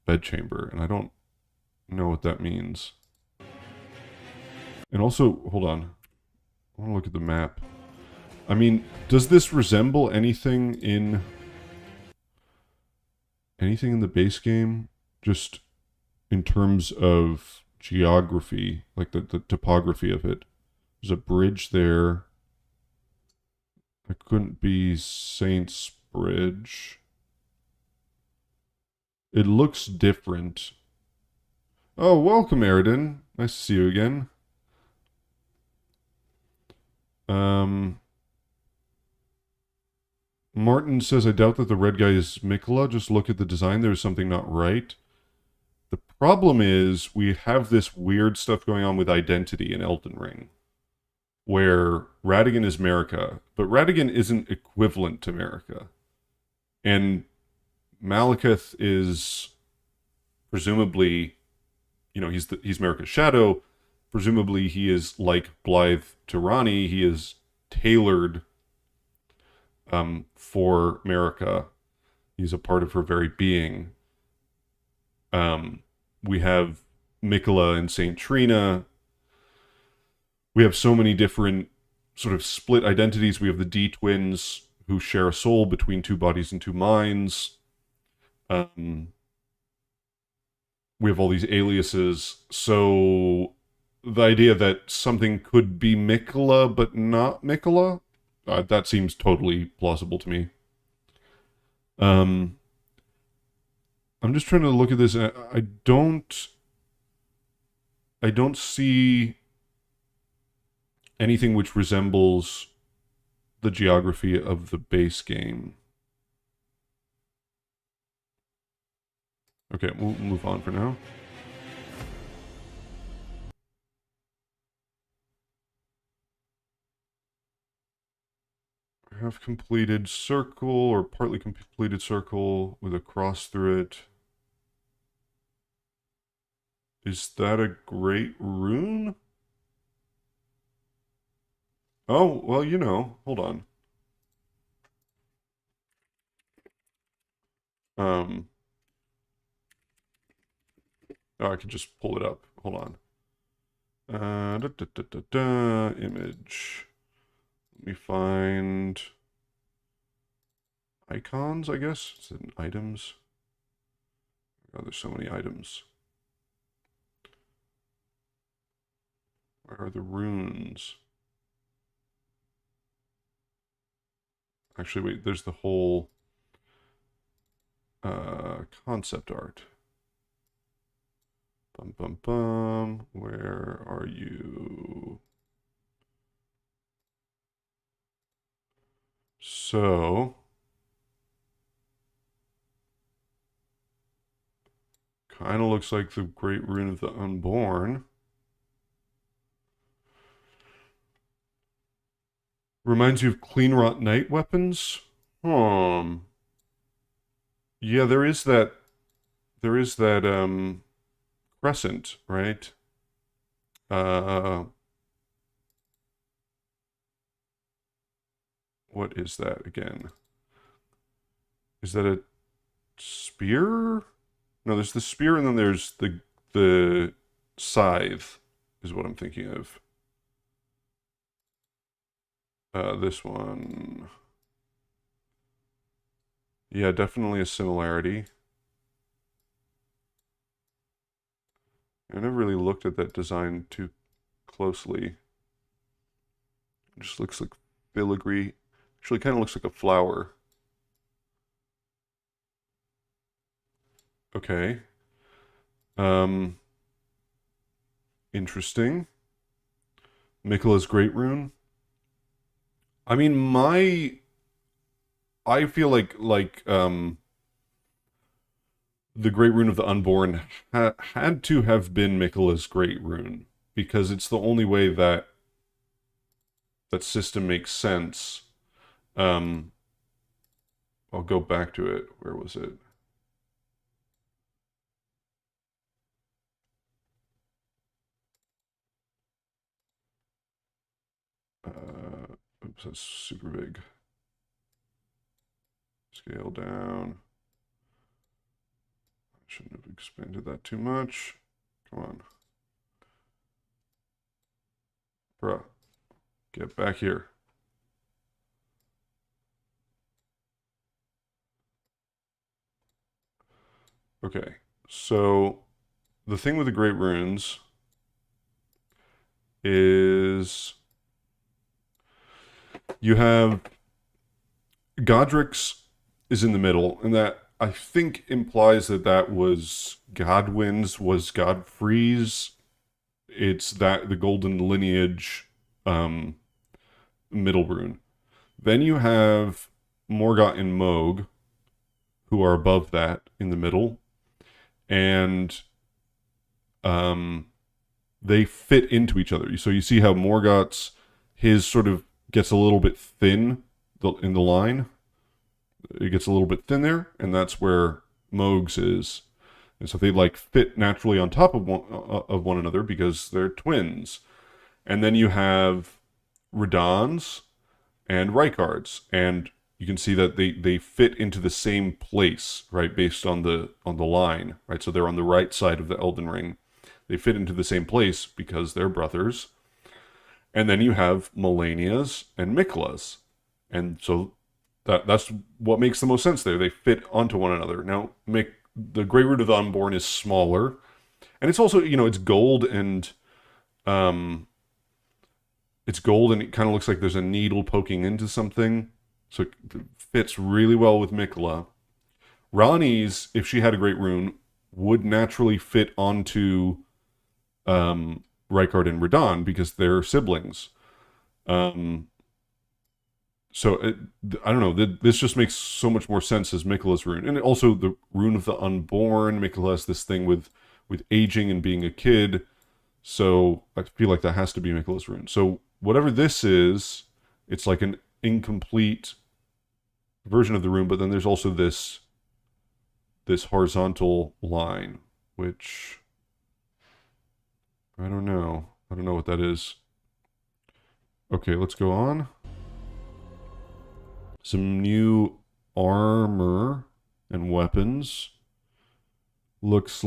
bedchamber, and I don't know what that means. And also, hold on. I want to look at the map. I mean, does this resemble anything in the base game? Just in terms of geography, like the topography of it. There's a bridge there. That couldn't be Saint's Bridge. It looks different. Oh, welcome, Eridan. Nice to see you again. Martin says, I doubt that the red guy is Mikola. Just look at the design. There's something not right. The problem is we have this weird stuff going on with identity in Elden Ring, where Radigan is Marika, but Radigan isn't equivalent to Marika. And Malekith is presumably, you know, he's Marika's shadow. Presumably he is like Blythe to Ranni. He is tailored for Marika. He's a part of her very being. We have Mikola and Saint Trina. We have so many different sort of split identities. We have the D-twins who share a soul between two bodies and two minds. We have all these aliases. So the idea that something could be Mikola but not Mikola, that seems totally plausible to me. I'm just trying to look at this. I don't see anything which resembles the geography of the base game. Okay, we'll move on for now. I have completed circle, or partly completed circle with a cross through it. Is that a great rune? Oh, well, you know, hold on. Oh, I can just pull it up. Hold on. Image. Let me find icons, I guess. Is it items? Oh, there's so many items. Where are the runes? Actually, wait, there's the whole concept art. Bum, bum, bum. Where are you? So, kind of looks like the Great Rune of the Unborn. Reminds you of Clean Rot Knight weapons? Yeah, there is that crescent, right? What is that again? Is that a spear? No, there's the spear and then there's the scythe is what I'm thinking of. This one. Yeah, definitely a similarity. I never really looked at that design too closely. It just looks like filigree. Actually, kind of looks like a flower. Okay. Interesting. Mikola's Great Rune. I mean, I feel like the Great Rune of the Unborn had to have been Mikola's Great Rune, because it's the only way that system makes sense. I'll go back to it. Where was it? Oops, that's super big. Scale down. I shouldn't have expanded that too much. Come on. Bruh. Get back here. Okay, so the thing with the Great Runes is you have Godric's is in the middle, and that I think implies that that was Godwyn's, was Godfrey's. It's that the golden lineage middle rune. Then you have Morgott and Moog, who are above that in the middle, and they fit into each other. So you see how Morgott's, his sort of gets a little bit thin in the line. It gets a little bit thin there, and that's where Moog's is. And so they like fit naturally on top of one another because they're twins. And then you have Radahn's and Rykard's, and you can see that they fit into the same place, right, based on the line, right? So they're on the right side of the Elden Ring. They fit into the same place because they're brothers. And then you have Melania's and Mikla's. And so that's what makes the most sense there. They fit onto one another. Now, the Grey Root of the Unborn is smaller. And it's also, it's gold and it kind of looks like there's a needle poking into something. So it fits really well with Mikla. Ranni's, if she had a Great Rune, would naturally fit onto Rykard and Radahn because they're siblings. So I don't know. This just makes so much more sense as Mikla's rune, and also the Rune of the Unborn. Mikla has this thing with aging and being a kid, so I feel like that has to be Mikla's rune. So whatever this is, it's like an incomplete version of the rune, but then there's also this horizontal line, which I don't know. I don't know what that is. Okay, let's go on. Some new armor and weapons. Looks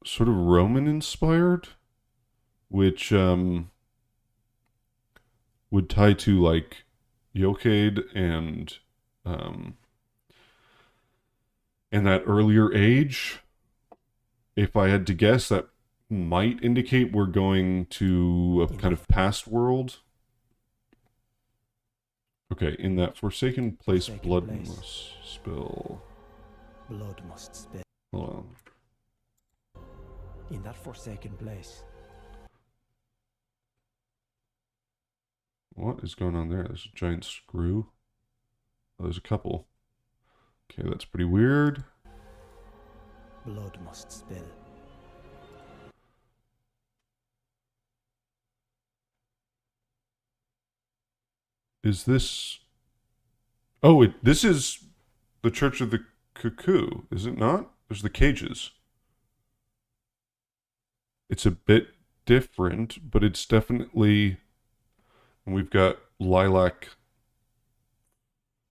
sort of Roman inspired, which would tie to like Yokade and that earlier age. If I had to guess, that might indicate we're going to a kind of past world. Okay, in that Forsaken Place, blood must spill. Blood must spill. Hold on. In that Forsaken Place. What is going on there? There's a giant screw. Oh, there's a couple. Okay, that's pretty weird. Blood must spill. Is this... Oh, this is the Church of the Cuckoo, is it not? There's the cages. It's a bit different, but it's definitely... And we've got lilac...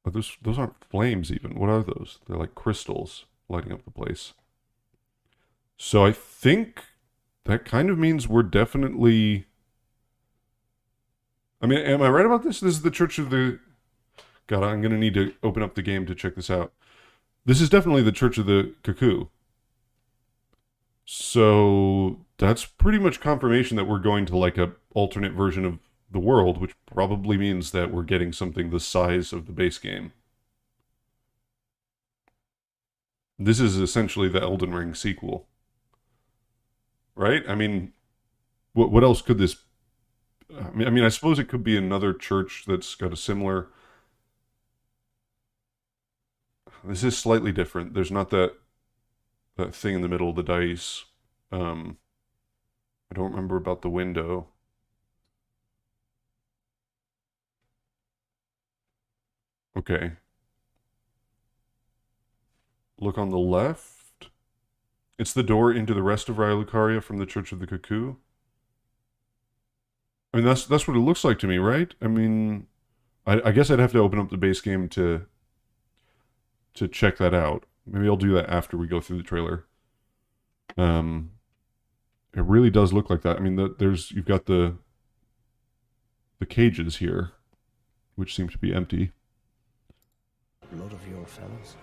Oh, those aren't flames even. What are those? They're like crystals lighting up the place. So I think that kind of means we're definitely... I mean, am I right about this? This is the Church of the... God, I'm going to need to open up the game to check this out. This is definitely the Church of the Cuckoo. So that's pretty much confirmation that we're going to like a alternate version of the world, which probably means that we're getting something the size of the base game. This is essentially the Elden Ring sequel. Right? I mean, what else could this... I mean, I suppose it could be another church that's got a similar... This is slightly different. There's not that thing in the middle of the dice. I don't remember about the window. Okay. Look on the left. It's the door into the rest of Raya Lucaria from the Church of the Cuckoo. I mean, that's what it looks like to me, right? I mean, I guess I'd have to open up the base game to check that out. Maybe I'll do that after we go through the trailer. It really does look like that. I mean, you've got the cages here, which seem to be empty. Blood of your fellows.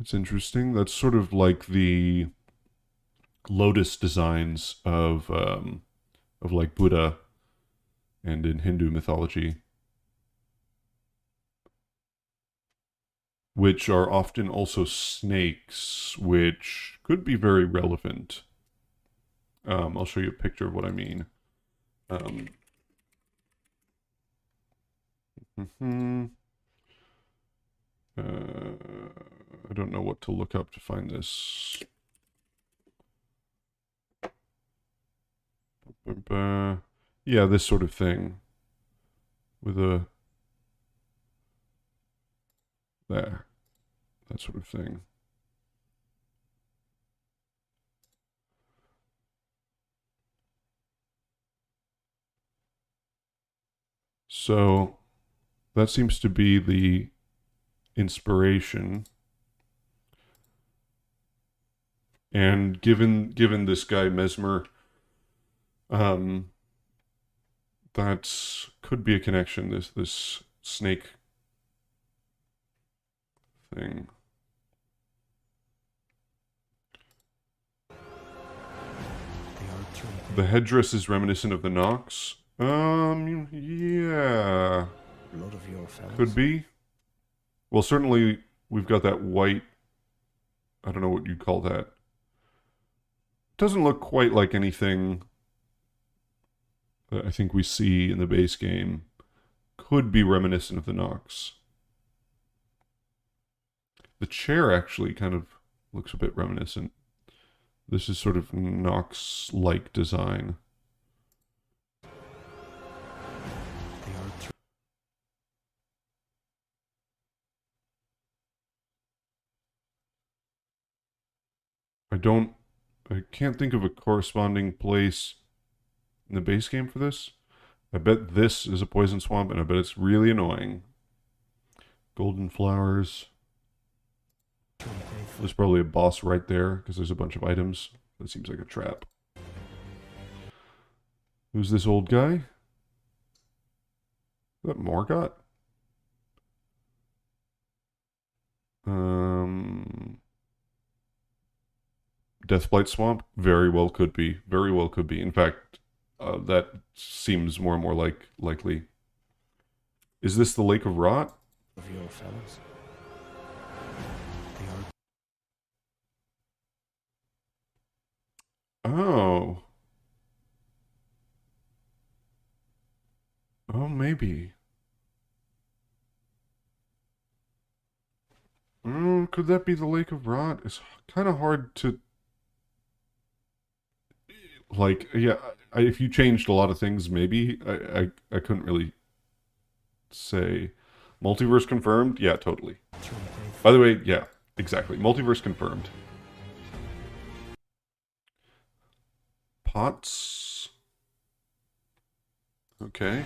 It's interesting. That's sort of like the lotus designs of like Buddha and in Hindu mythology, which are often also snakes, which could be very relevant. I'll show you a picture of what I mean. I don't know what to look up to find this. Yeah, this sort of thing. With a... There. That sort of thing. So, that seems to be the inspiration. And given this guy Mesmer, that could be a connection. This snake thing. The headdress is reminiscent of the Nox. Yeah, A lot of your fellows. could be. Well, certainly we've got that white. I don't know what you'd call that. Doesn't look quite like anything that I think we see in the base game. Could be reminiscent of the Nox. The chair actually kind of looks a bit reminiscent. This is sort of Nox-like design. I can't think of a corresponding place in the base game for this. I bet this is a poison swamp, and I bet it's really annoying. Golden flowers. There's probably a boss right there, because there's a bunch of items. That seems like a trap. Who's this old guy? Is that Morgott? Deathblight Swamp? Very well could be. Very well could be. In fact, that seems more and more likely. Is this the Lake of Rot? Of your fellows. Oh. Oh, maybe. Could that be the Lake of Rot? It's kind of hard to... Like, yeah, if you changed a lot of things, maybe. I couldn't really say. Multiverse confirmed? Yeah, totally. By the way, yeah, exactly. Multiverse confirmed. Pots. Okay.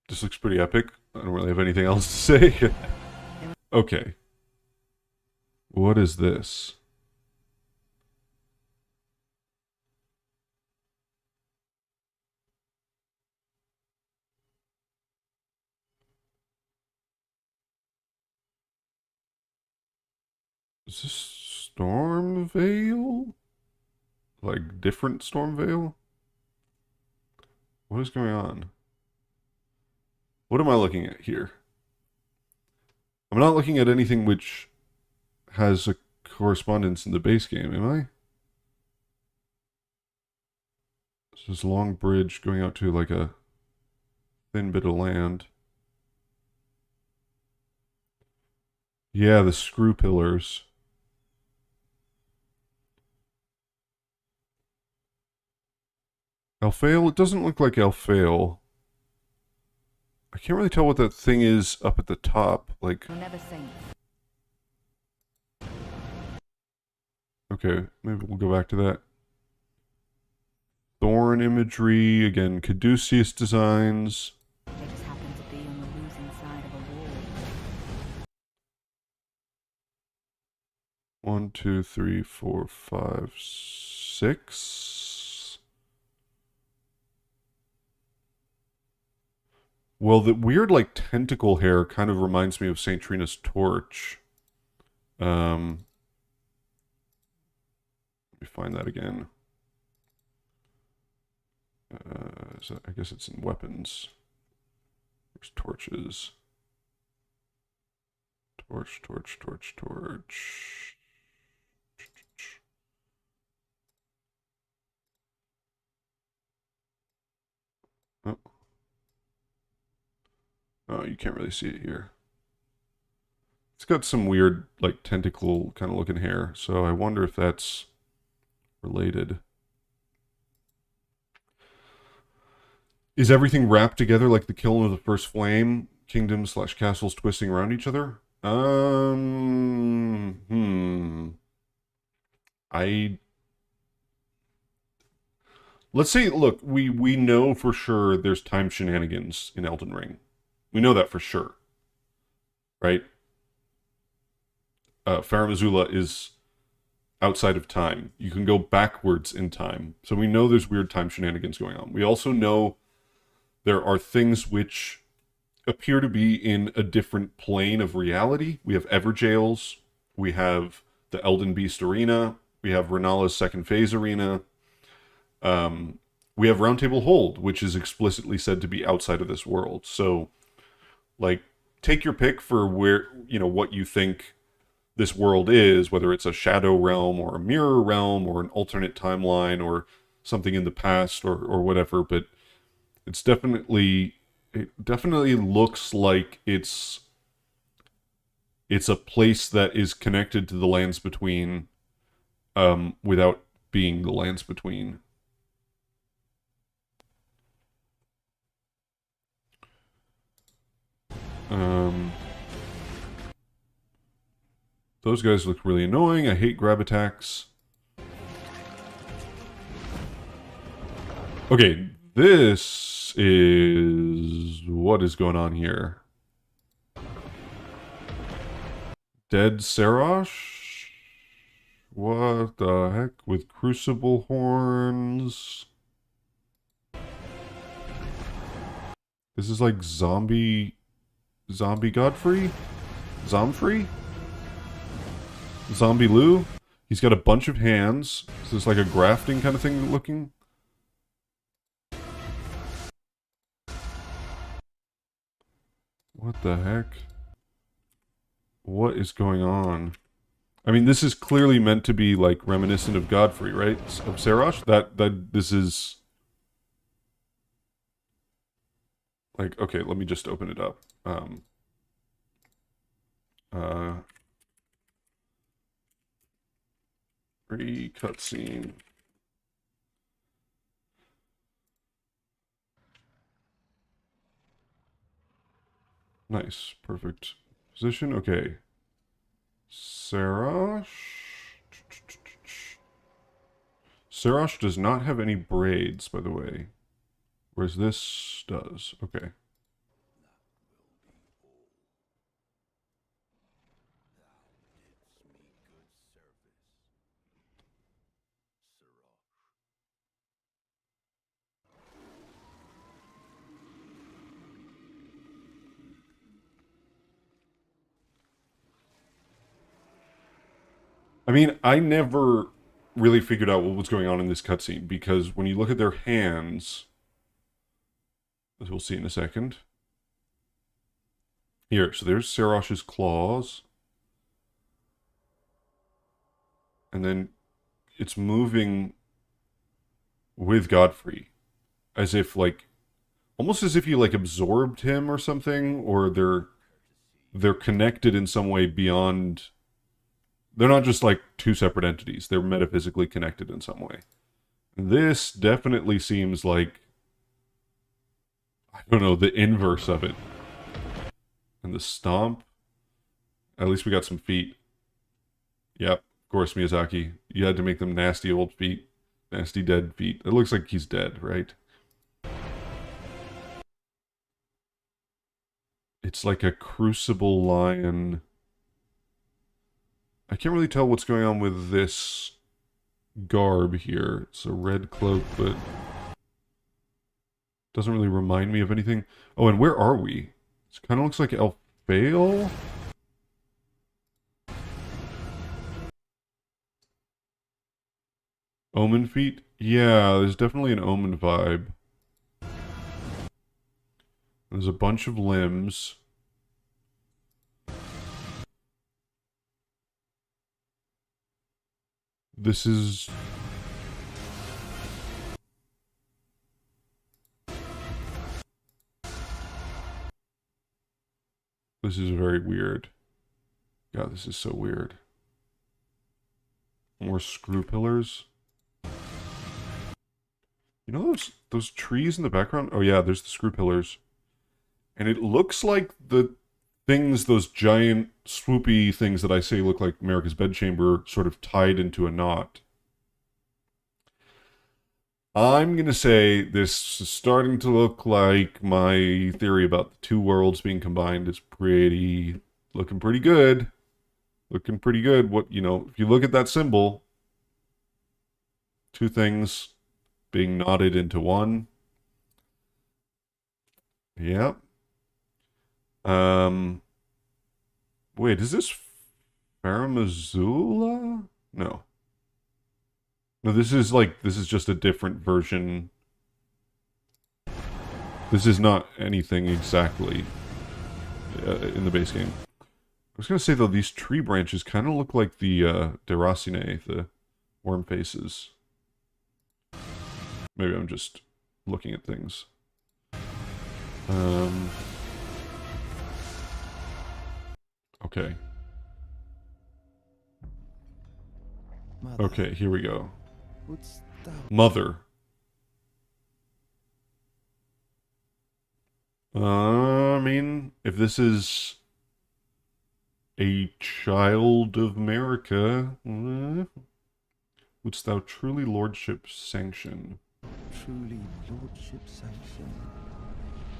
This looks pretty epic. I don't really have anything else to say. Okay. What is this? Is this Storm Veil? Like different Storm Veil? What is going on? What am I looking at here? I'm not looking at anything which has a correspondence in the base game, am I? This is a long bridge going out to like a thin bit of land. Yeah, the screw pillars. Elphael? It doesn't look like Elphael. I can't really tell what that thing is up at the top. Like, You'll never think. okay, maybe we'll go back to that. Thorn imagery, again, Caduceus designs. They just happen to be on the losing side of a war. 1, 2, 3, 4, 5, 6. Well, the weird, like, tentacle hair kind of reminds me of St. Trina's torch. Let me find that again. So I guess it's in weapons. There's torches. Torch, torch, torch, torch. Oh. Oh, you can't really see it here. It's got some weird, like, tentacle kind of looking hair, so I wonder if that's related. Is everything wrapped together like the kiln of the first flame? Kingdoms / castles twisting around each other? Let's say, look, we know for sure there's time shenanigans in Elden Ring. We know that for sure. Right? Farum Azula is outside of time. You can go backwards in time. So we know there's weird time shenanigans going on. We also know there are things which appear to be in a different plane of reality. We have Everjails. We have the Elden Beast Arena. We have Renala's second phase arena. We have Roundtable Hold, which is explicitly said to be outside of this world. So, like, take your pick for where, you know, what you think this world is, whether it's a shadow realm or a mirror realm or an alternate timeline or something in the past or whatever, but it definitely looks like it's a place that is connected to the Lands Between, without being the Lands Between. Those guys look really annoying. I hate grab attacks. Okay, this is... what is going on here? Dead Serash? What the heck? With crucible horns? This is like zombie Godfrey? Zomfrey? Zombie Lou? He's got a bunch of hands. So it's like a grafting kind of thing looking. What the heck? What is going on? I mean, this is clearly meant to be like reminiscent of Godfrey, right? Of Serash? This is like, okay, let me just open it up. Free cutscene. Nice, perfect position. Okay, Serash. Serash does not have any braids, by the way, whereas this does. Okay. I mean, I never really figured out what was going on in this cutscene, because when you look at their hands, as we'll see in a second. Here, so there's Serash's claws. And then it's moving with Godfrey. As if, like, almost as if you, like, absorbed him or something, or they're connected in some way beyond... They're not just like two separate entities. They're metaphysically connected in some way. This definitely seems like, I don't know, the inverse of it. And the stomp. At least we got some feet. Yep, of course, Miyazaki. You had to make them nasty old feet. Nasty dead feet. It looks like he's dead, right? It's like a crucible lion... I can't really tell what's going on with this garb here. It's a red cloak, but... Doesn't really remind me of anything. Oh, and where are we? It kind of looks like Elfale. Omen feet? Yeah, there's definitely an Omen vibe. There's a bunch of limbs. This is... This is very weird. God, this is so weird. More screw pillars. You know those trees in the background? Oh yeah, there's the screw pillars. And it looks like the things, those giant swoopy things that I say look like America's bedchamber, sort of tied into a knot. I'm going to say this is starting to look like my theory about the two worlds being combined is looking pretty good. Looking pretty good. What, you know, if you look at that symbol, two things being knotted into one. Yep. Wait, is this Faramazula? No. No, this is just a different version. This is not anything exactly in the base game. I was going to say, though, these tree branches kind of look like the Deracine, the worm faces. Maybe I'm just looking at things. Okay. Mother, Okay, here we go. wouldst thou Mother. I mean, if this is a child of America, wouldst thou truly lordship sanction? truly lordship sanction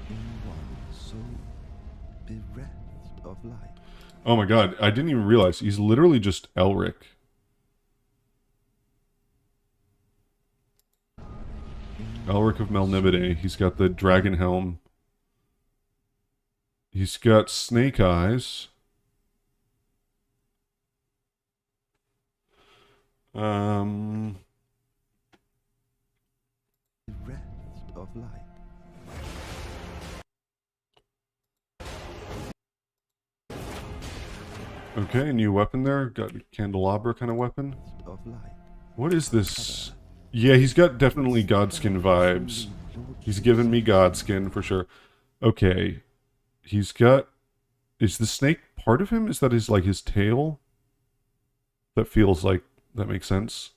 in one so bereft of life? Oh my god, I didn't even realize. He's literally just Elric. Elric of Melniboné. He's got the dragon helm. He's got snake eyes. Bereft of light. Okay, new weapon there. Got a candelabra kind of weapon. Of light. What is this? Yeah, he's got definitely Godskin vibes. He's given me Godskin for sure. Okay. He's got... Is the snake part of him? Is that his, like, his tail? That feels like... That makes sense.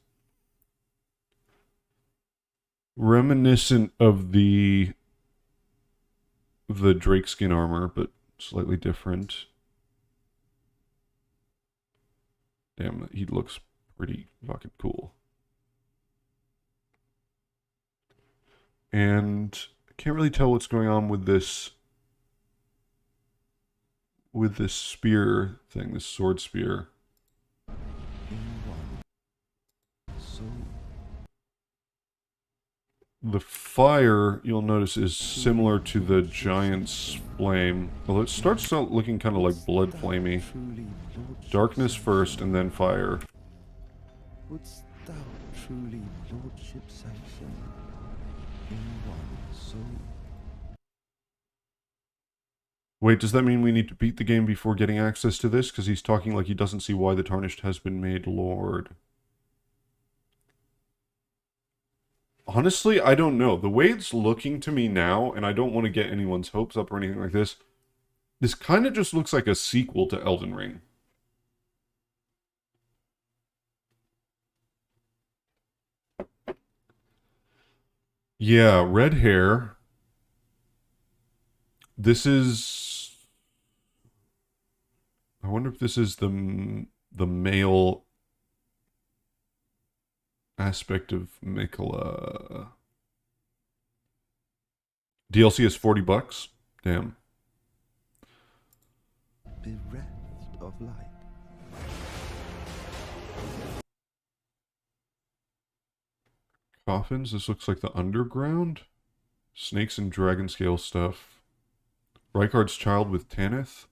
Reminiscent of the drakeskin armor, but slightly different. Damn, he looks pretty fucking cool. And I can't really tell what's going on with this spear thing, this sword spear. So The fire, you'll notice, is similar to the giant's flame. Although it starts out looking kind of like blood flamey. truly lordship Darkness first and then fire. wouldst thou truly lordship sanction in one so Wait, does that mean we need to beat the game before getting access to this? Because he's talking like he doesn't see why the Tarnished has been made Lord. Honestly, I don't know. The way it's looking to me now, and I don't want to get anyone's hopes up or anything like this kind of just looks like a sequel to Elden Ring. Yeah, red hair. This is... I wonder if this is the male aspect of Mikola. DLC is $40. Damn. bereft of light. Coffins. This looks like the underground. Snakes and dragon scale stuff. Rykard's child with Tanith.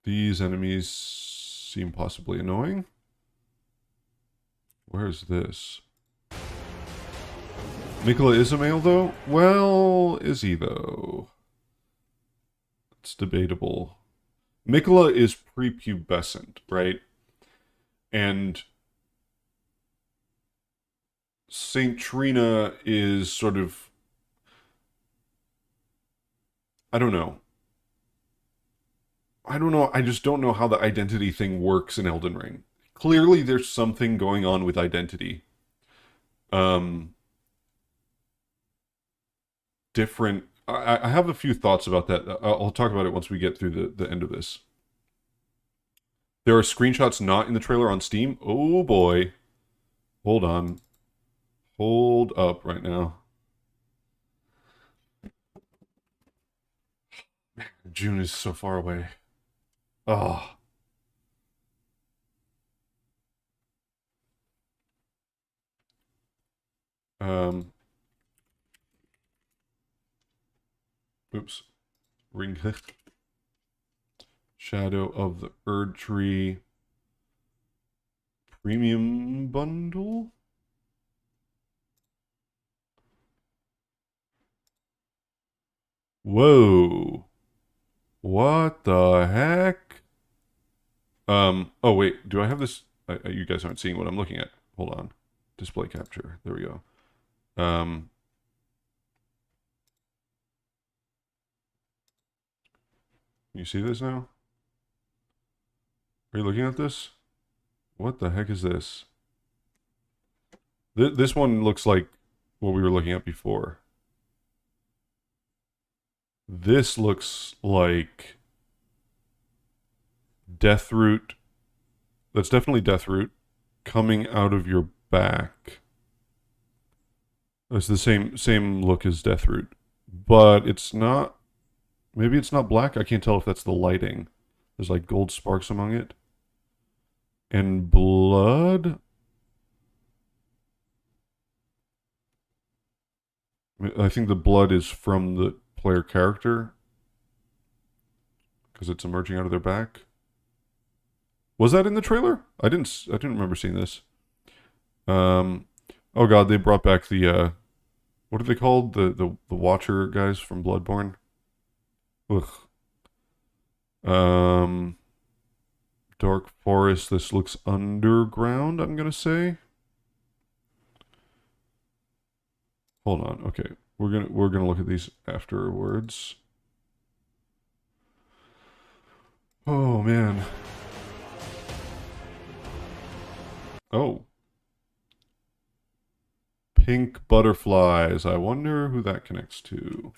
These enemies seem possibly annoying. Where's this? Mikola is a male, though? Well, is he, though? It's debatable. Mikola is prepubescent, right? And Saint Trina is sort of... I don't know. I just don't know how the identity thing works in Elden Ring. Clearly, there's something going on with identity. Different... I have a few thoughts about that. I'll talk about it once we get through the end of this. There are screenshots not in the trailer on Steam. Oh boy. Hold on. Hold up right now. June is so far away. Oh. Oops. Ring. Shadow of the Erd Tree. Premium bundle? Whoa. What the heck? Oh wait, do I have this? You guys aren't seeing what I'm looking at. Hold on. Display capture. There we go. You see this now? Are you looking at this? What the heck is this? This one looks like what we were looking at before. This looks like Deathroot. That's definitely Deathroot coming out of your back. It's the same look as Deathroot, but it's not. Maybe it's not black. I can't tell if that's the lighting. There's like gold sparks among it. And blood. I think the blood is from the player character because it's emerging out of their back. Was that in the trailer? I didn't remember seeing this. Oh god, they brought back the what are they called? The Watcher guys from Bloodborne. Ugh. Dark Forest. This looks underground, I'm gonna say. Hold on. Okay. We're gonna look at these afterwards. Oh man. Oh. Pink butterflies. I wonder who that connects to.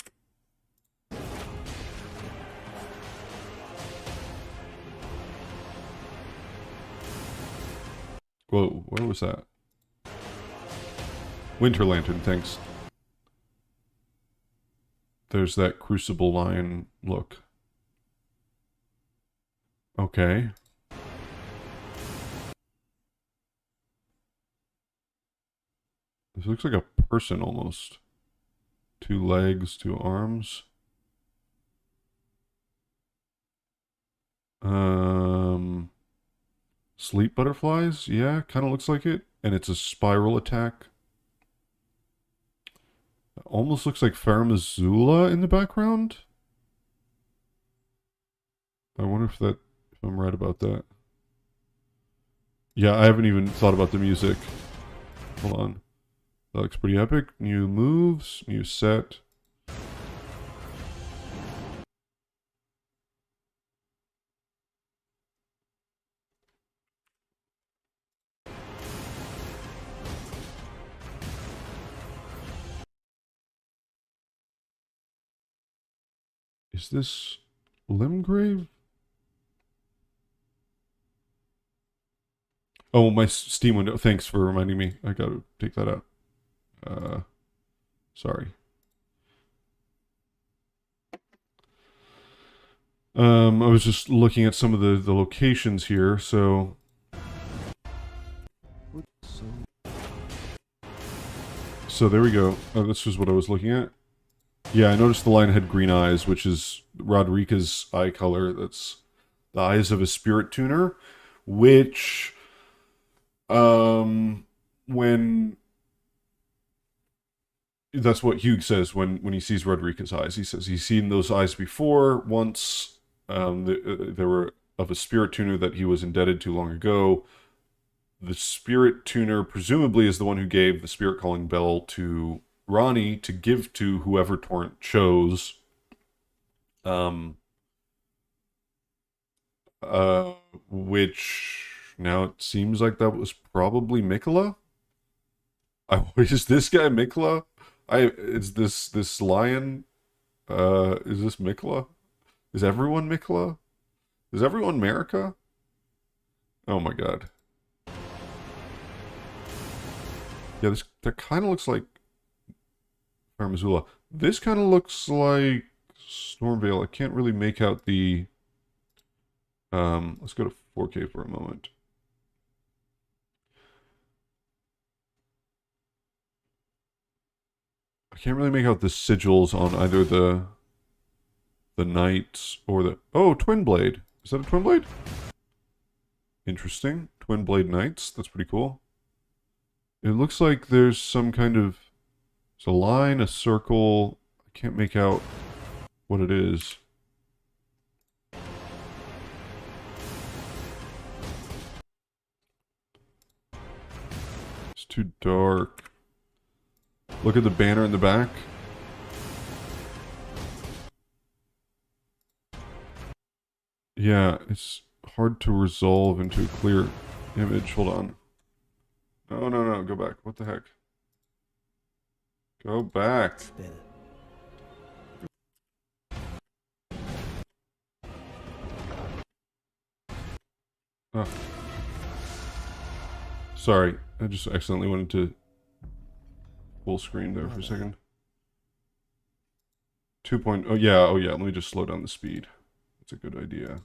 Whoa, where was that? Winter Lantern, thanks. There's that Crucible Lion look. Okay. This looks like a person almost. 2 legs, 2 arms. Sleep butterflies? Yeah, kind of looks like it. And it's a spiral attack. Almost looks like Farum Azula in the background. I wonder if I'm right about that. Yeah, I haven't even thought about the music. Hold on. That looks pretty epic. New moves, new set. Is this Limgrave? Oh, my Steam window. Thanks for reminding me. I gotta take that out. Sorry. I was just looking at some of the locations here, so... So there we go. This was what I was looking at. Yeah, I noticed the lion had green eyes, which is Rodrika's eye color. That's the eyes of a spirit tuner, which, when that's what Hugh says when he sees Rodrika's eyes. He says he's seen those eyes before. Once, they were of a spirit tuner that he was indebted to long ago. The spirit tuner presumably is the one who gave the spirit calling bell to Ronnie to give to whoever Torrent chose. Which now it seems like that was probably Mikola. Is this guy Mikola? Is this lion? Is this Mikola? Is everyone Mikola? Is everyone America? Oh my god. Yeah, that kind of looks like Missoula. This kind of looks like Stormvale. I can't really make out the... let's go to 4K for a moment. I can't really make out the sigils on either the knights or the... Oh, Twin Blade. Is that a Twin Blade? Interesting. Twin Blade Knights. That's pretty cool. It looks like there's some kind of... It's a line, a circle. I can't make out what it is. It's too dark. Look at the banner in the back. Yeah, it's hard to resolve into a clear image. Hold on. No, go back. What the heck? Go back. Oh. Sorry, I just accidentally went into full screen there for a second. 2. Oh yeah, let me just slow down the speed. That's a good idea.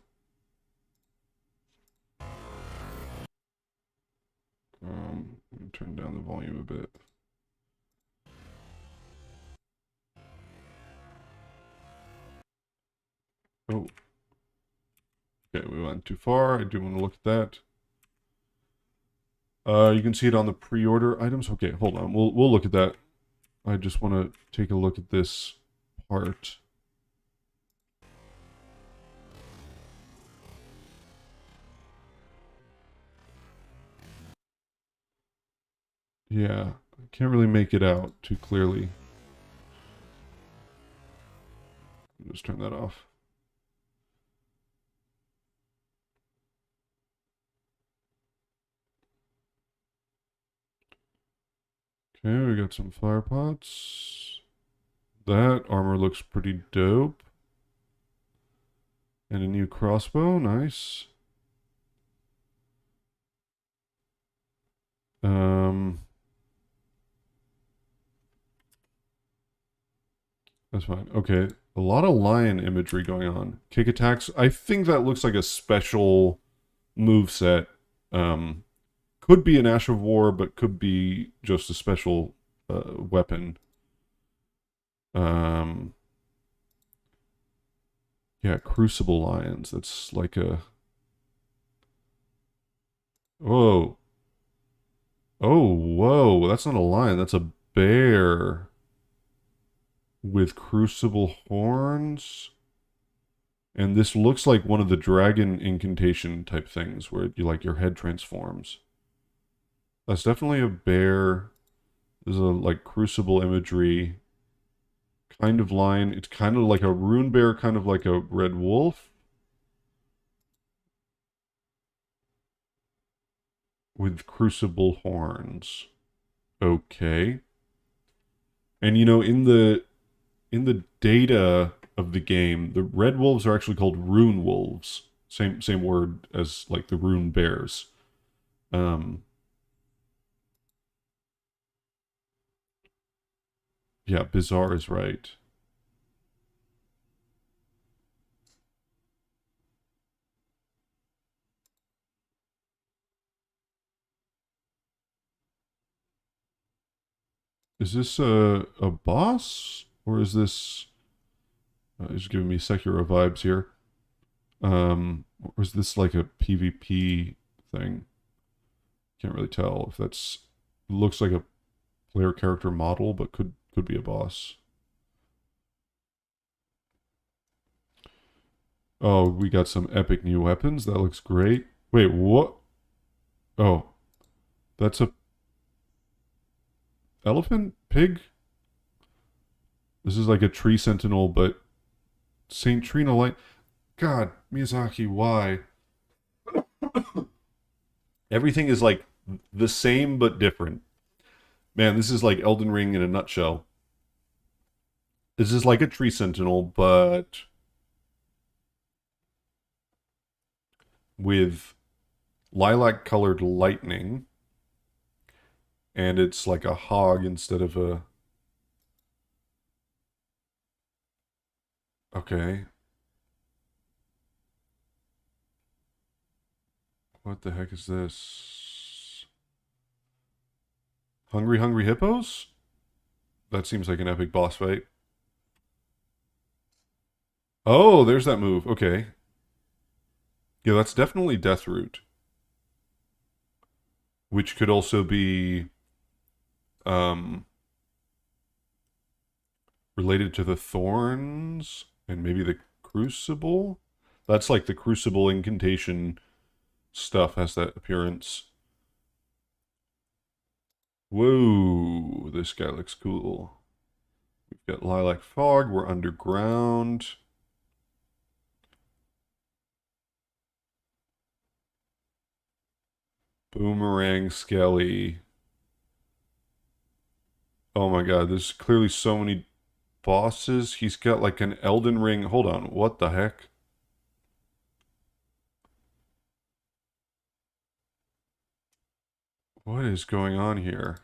I'm gonna turn down the volume a bit. Oh. Okay, we went too far. I do want to look at that. You can see it on the pre-order items. Okay, hold on. We'll look at that. I just want to take a look at this part. Yeah, I can't really make it out too clearly. Just turn that off. Okay, we got some fire pots. That armor looks pretty dope. And a new crossbow, nice. That's fine. Okay, a lot of lion imagery going on. Kick attacks. I think that looks like a special moveset. Could be an Ash of War, but could be just a special weapon. Yeah, Crucible Lions. That's like a... Whoa. Oh, whoa. That's not a lion. That's a bear. With Crucible horns. And this looks like one of the dragon incantation type things where you like your head transforms. That's definitely a bear. There's a like crucible imagery kind of line. It's kind of like a rune bear, kind of like a red wolf. With crucible horns. Okay. And you know, in the data of the game, the red wolves are actually called rune wolves. Same word as like the rune bears. Yeah, bizarre is right. Is this a boss? Or is this... it's giving me Sekiro vibes here. Or is this like a PvP thing? Can't really tell if that's... Looks like a player character model, but could be a boss. Oh, we got some epic new weapons. That looks great. Wait, what? Oh. That's a... Elephant? Pig? This is like a tree sentinel, but... Saint Trina Light... God, Miyazaki, why? Everything is like the same but different. Man, this is like Elden Ring in a nutshell. This is like a tree sentinel, but with lilac-colored lightning, and it's like a hog instead of a... Okay. What the heck is this? Hungry Hungry Hippos? That seems like an epic boss fight. Oh, there's that move. Okay. Yeah, that's definitely Deathroot. Which could also be related to the Thorns and maybe the Crucible. That's like the Crucible incantation stuff has that appearance. Whoa, this guy looks cool. We've got Lilac Fog, we're underground. Boomerang Skelly. Oh my god, there's clearly so many bosses. He's got like an Elden Ring. Hold on, what the heck? What is going on here?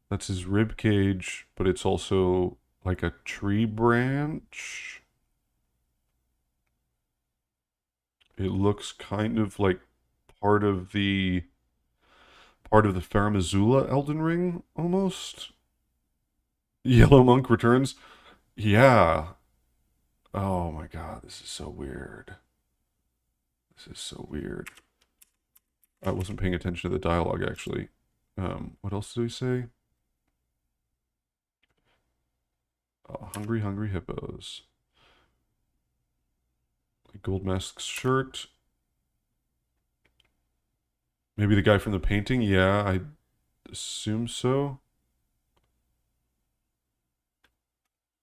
That's his rib cage, but it's also like a tree branch. It looks kind of like part of the Farum Azula Elden Ring, almost. Yellow Monk returns. Yeah. Oh my god, this is so weird. This is so weird. I wasn't paying attention to the dialogue, actually. What else did we say? Oh, Hungry Hungry Hippos. Gold Mask's shirt. Maybe the guy from the painting? Yeah, I assume so.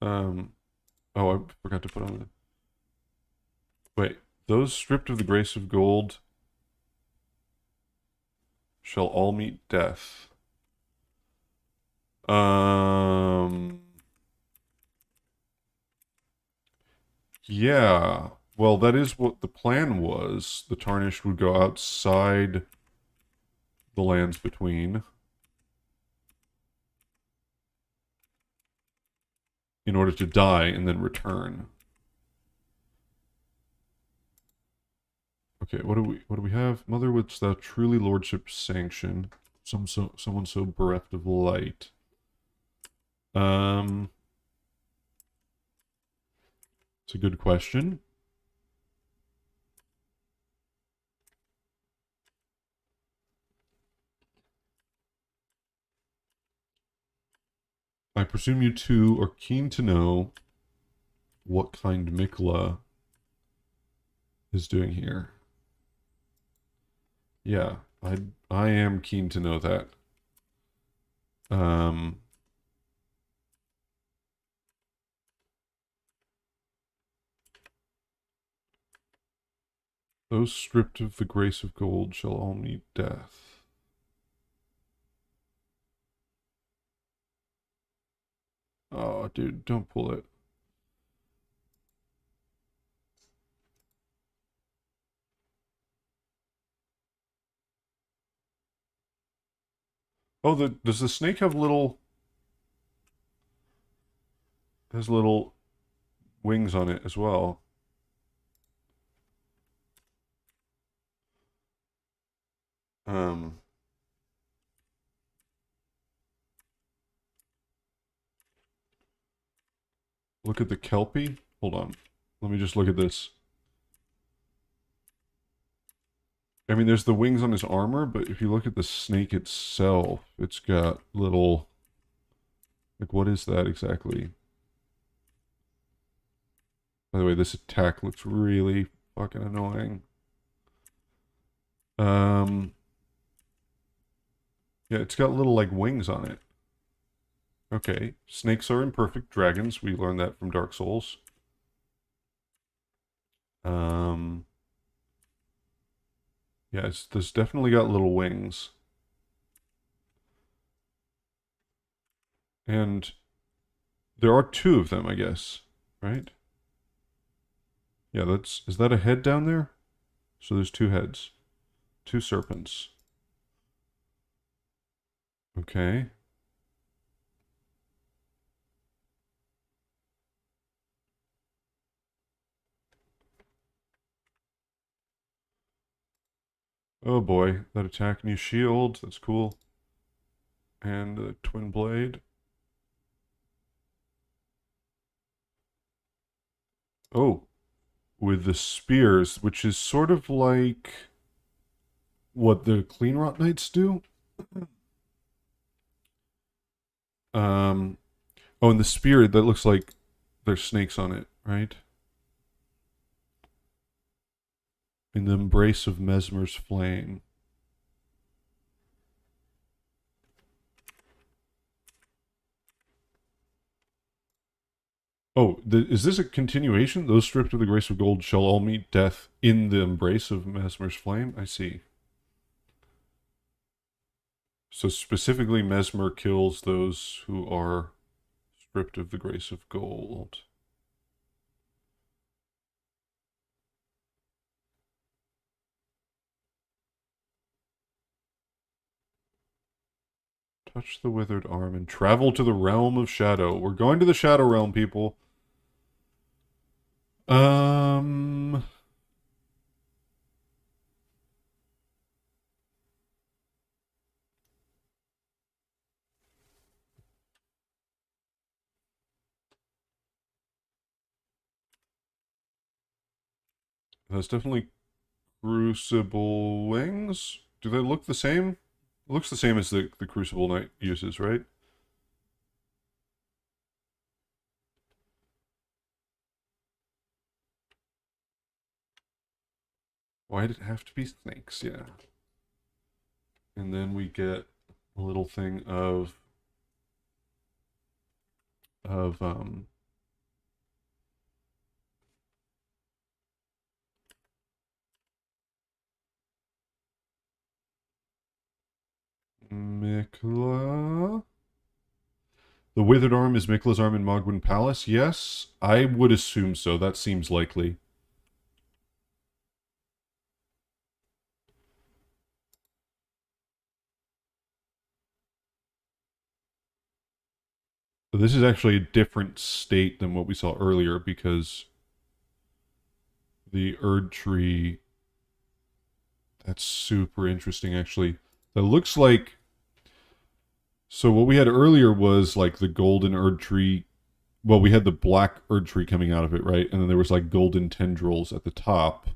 Oh, I forgot to put on the... Wait, those stripped of the grace of gold shall all meet death. Yeah. Well, that is what the plan was. The Tarnished would go outside the lands between in order to die and then return. Okay, what do we have? Mother, wouldst thou truly lordship sanction? Someone so bereft of light. It's a good question. I presume you two are keen to know what kind Mikla is doing here. Yeah, I am keen to know that. Those stripped of the grace of gold shall all meet death. Oh, dude, don't pull it. Oh, does the snake have little... Has little wings on it as well. Look at the Kelpie. Hold on. Let me just look at this. I mean, there's the wings on his armor, but if you look at the snake itself, it's got little... Like, what is that exactly? By the way, this attack looks really fucking annoying. Yeah, it's got little, like, wings on it. Okay, snakes are imperfect dragons. We learned that from Dark Souls. Yeah, this definitely got little wings. And there are two of them, I guess, right? Yeah, is that a head down there? So there's two heads. Two serpents. Okay. Oh boy, that attack new shield, that's cool. And a twin blade. Oh, with the spears, which is sort of like what the Clean Rot Knights do. Oh, and the spear, that looks like there's snakes on it, right? In the embrace of Mesmer's flame. Oh, is this a continuation? Those stripped of the grace of gold shall all meet death in the embrace of Mesmer's flame? I see. So specifically, Mesmer kills those who are stripped of the grace of gold. Touch the withered arm and travel to the realm of shadow. We're going to the shadow realm, people. That's definitely Crucible wings. Do they look the same? It looks the same as the Crucible Knight uses, right? Why did it have to be snakes? Yeah. And then we get a little thing of Mikla. The withered arm is Mikla's arm in Mogwin Palace? Yes, I would assume so. That seems likely. So this is actually a different state than what we saw earlier because the Erd Tree... That's super interesting, actually. That looks like... So what we had earlier was like the golden Erd Tree. Well, we had the black Erd Tree coming out of it, right? And then there was like golden tendrils at the top.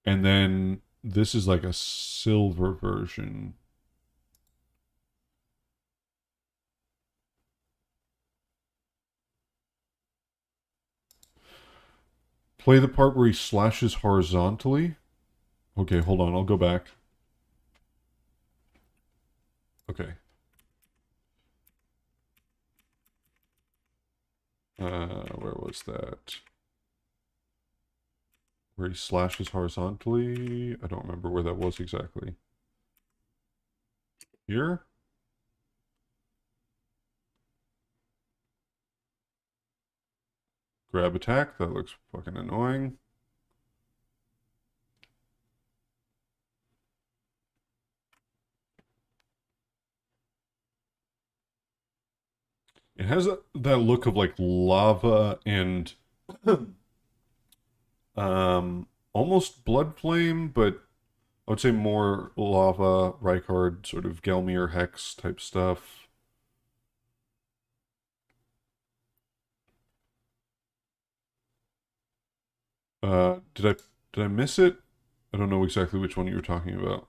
And then this is like a silver version. Play the part where he slashes horizontally. Okay, hold on. I'll go back. Okay. Where was that? Where he slashes horizontally? I don't remember where that was exactly. Here? Grab attack. That looks fucking annoying. It has that look of like lava and almost blood flame, but I would say more lava, Rykard, sort of Gelmir Hex type stuff. Did I miss it? I don't know exactly which one you were talking about.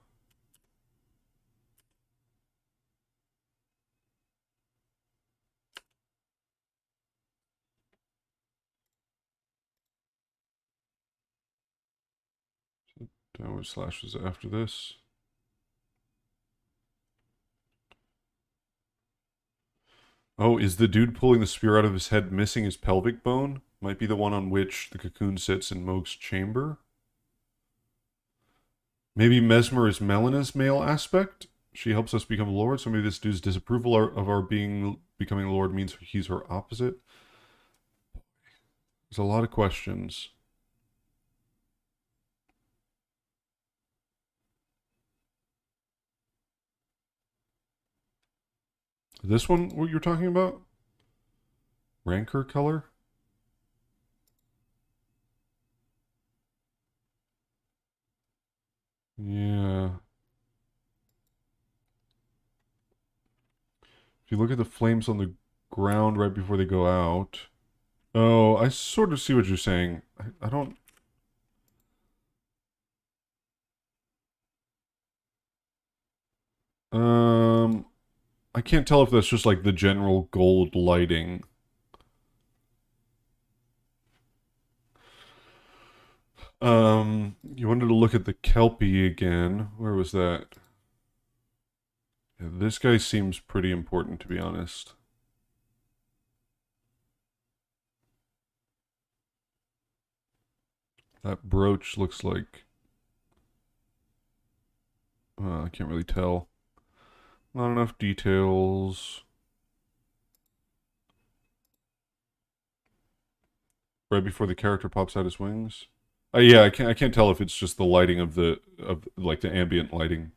Downward slash was after this. Oh, is the dude pulling the spear out of his head missing his pelvic bone? Might be the one on which the cocoon sits in Moog's chamber. Maybe Mesmer is Melena's male aspect? She helps us become Lord, so maybe this dude's disapproval of our becoming Lord means he's her opposite. There's a lot of questions. This one, what you're talking about? Rancor color? Yeah. If you look at the flames on the ground right before they go out. Oh, I sort of see what you're saying. I don't... I can't tell if that's just like the general gold lighting. You wanted to look at the Kelpie again. Where was that? Yeah, this guy seems pretty important, to be honest. That brooch looks like... I can't really tell. Not enough details. Right before the character pops out his wings. Yeah, I can't tell if it's just the lighting of like the ambient lighting.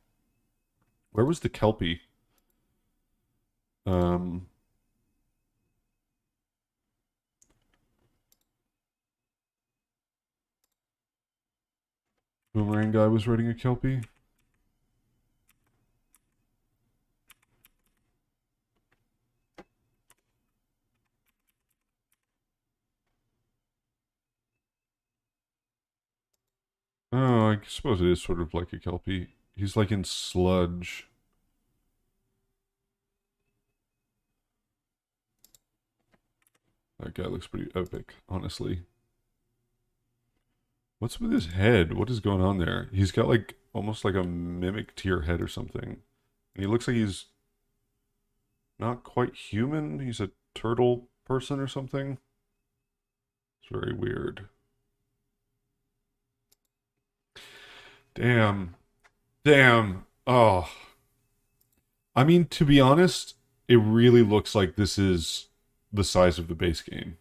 Where was the Kelpie? Boomerang guy was riding a Kelpie. Oh, I suppose it is sort of like a Kelpie. He's like in sludge. That guy looks pretty epic, honestly. What's with his head? What is going on there? He's got like almost like a mimic to your head or something. And he looks like he's not quite human. He's a turtle person or something. It's very weird. Damn. Damn. Oh. I mean, to be honest, it really looks like this is the size of the base game.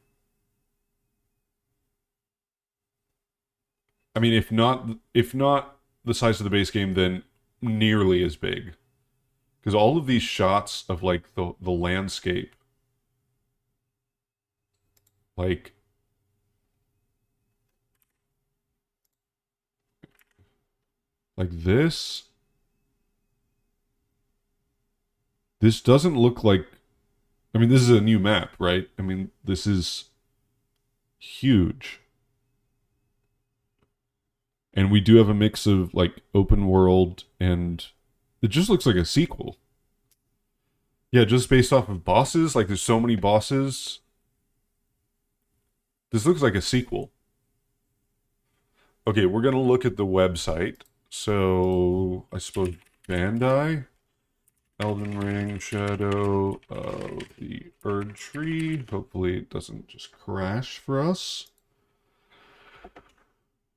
I mean, if not the size of the base game, then nearly as big. Because all of these shots of like the landscape, like this doesn't look like, I mean, this is a new map, right? I mean, this is huge. And we do have a mix of like open world, and it just looks like a sequel. Yeah, just based off of bosses, like there's so many bosses. This looks like a sequel. Okay, we're gonna look at the website. So I suppose Bandai, Elden Ring, Shadow of the Erd Tree. Hopefully it doesn't just crash for us.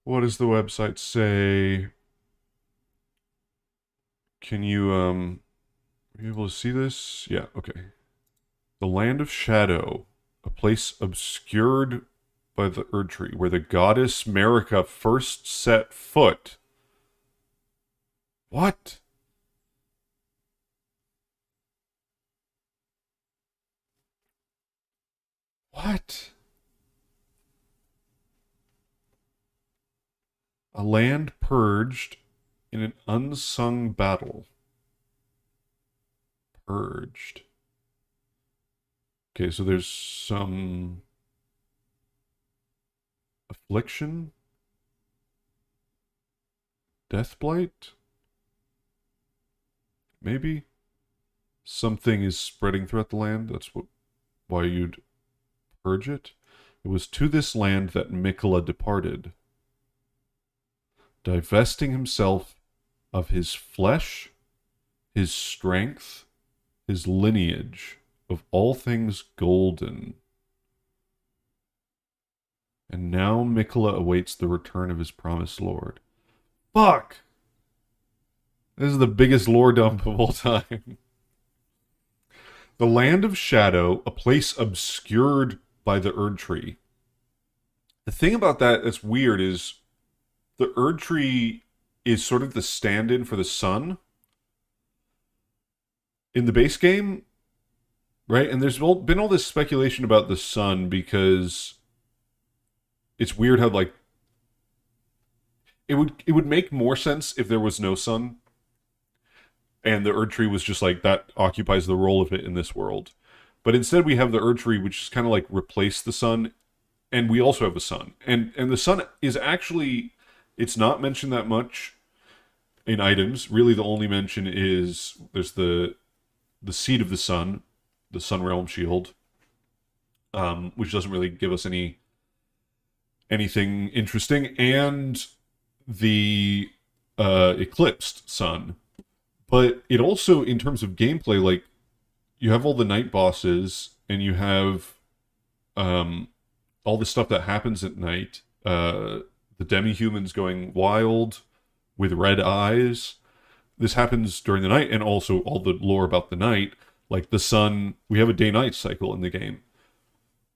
What does the website say? Can you are you able to see this? Yeah, okay. The Land of Shadow, a place obscured by the Erd Tree, where the goddess Marika first set foot. What? What? A land purged in an unsung battle. Purged. Okay, so there's some affliction. Deathblight? Maybe? Something is spreading throughout the land. That's why you'd purge it. It was to this land that Mikola departed, divesting himself of his flesh, his strength, his lineage, of all things golden. And now Mikola awaits the return of his promised lord. Fuck! This is the biggest lore dump of all time. The Land of Shadow, a place obscured by the Erd Tree. The thing about that that's weird is the Erd Tree is sort of the stand-in for the sun in the base game, right? And there's been all this speculation about the sun because it's weird how, like, it would make more sense if there was no sun and the Erd Tree was just like, that occupies the role of it in this world. But instead we have the Erd Tree, which is kind of like replace the sun, and we also have a sun. And the sun is actually, it's not mentioned that much in items. Really the only mention is there's the seed of the sun realm shield, which doesn't really give us anything interesting, and the eclipsed sun. But it also, in terms of gameplay, like, you have all the night bosses, and you have all the stuff that happens at night. The demi-humans going wild with red eyes. This happens during the night, and also all the lore about the night. Like the sun, we have a day-night cycle in the game.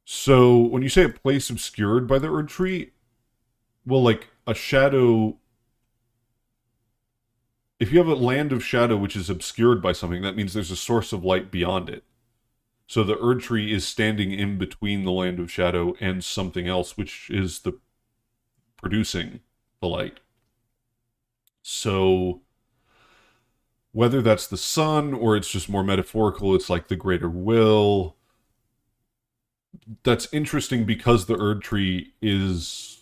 So when you say a place obscured by the Erd Tree, well, like a shadow, if you have a land of shadow which is obscured by something, that means there's a source of light beyond it. So the Erd Tree is standing in between the land of shadow and something else, which is the producing the light. So whether that's the sun or it's just more metaphorical, it's like the greater will. That's interesting because the Erd Tree is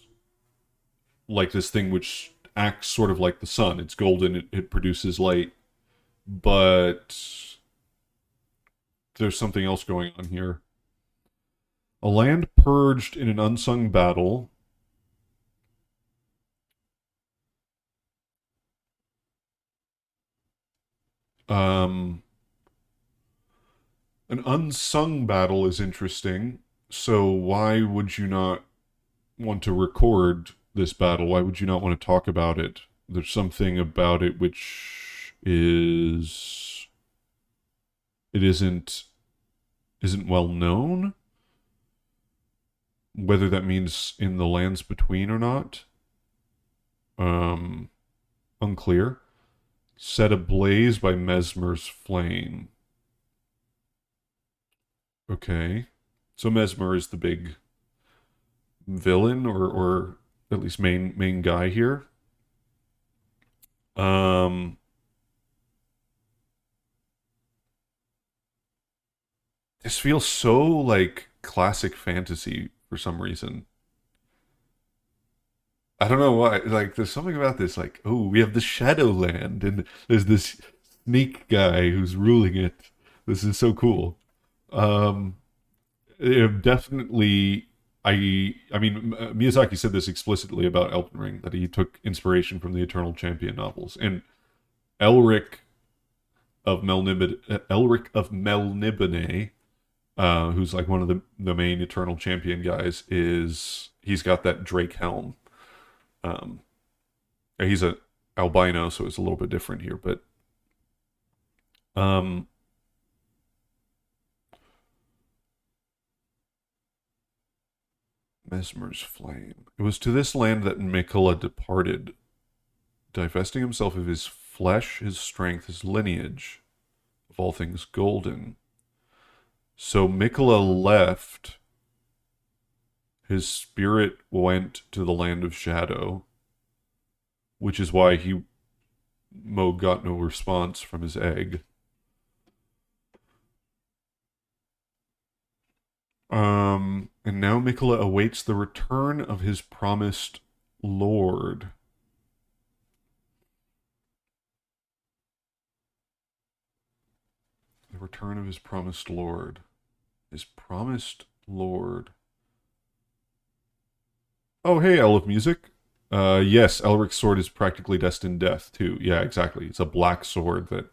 like this thing which acts sort of like the sun. It's golden, it produces light, but there's something else going on here. A land purged in an unsung battle. An unsung battle is interesting. So why would you not want to record this battle? Why would you not want to talk about it? There's something about it which is... it isn't well known. Whether that means in the lands between or not. Unclear. Set ablaze by Mesmer's flame. Okay. So Mesmer is the big villain, or at least main guy here. This feels so like classic fantasy for some reason. I don't know why. Like, there's something about this. Like, oh, we have the Shadowland, and there's this sneak guy who's ruling it. This is so cool. Definitely. I mean, Miyazaki said this explicitly about Elden Ring, that he took inspiration from the Eternal Champion novels, and Elric of Melnibone, who's like one of the main Eternal Champion guys, he's got that Drake helm. He's a albino, so it's a little bit different here, but Mesmer's flame. It was to this land that Mikola departed, divesting himself of his flesh, his strength, his lineage, of all things golden. So Mikola left. His spirit went to the land of shadow, which is why Mo got no response from his egg. And now Mikola awaits the return of his promised lord. The return of his promised lord. His promised lord. Oh, hey, Owl of Music. Yes, Elric's sword is practically destined death, too. Yeah, exactly. It's a black sword that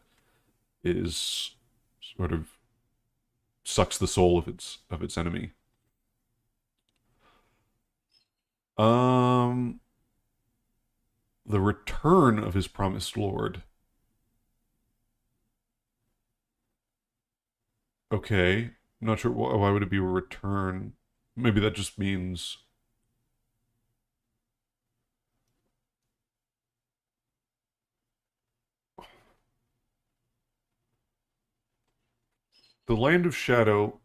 is sort of sucks the soul of its enemy. The return of his promised lord. Okay. I'm not sure why would it be a return. Maybe that just means the Land of Shadow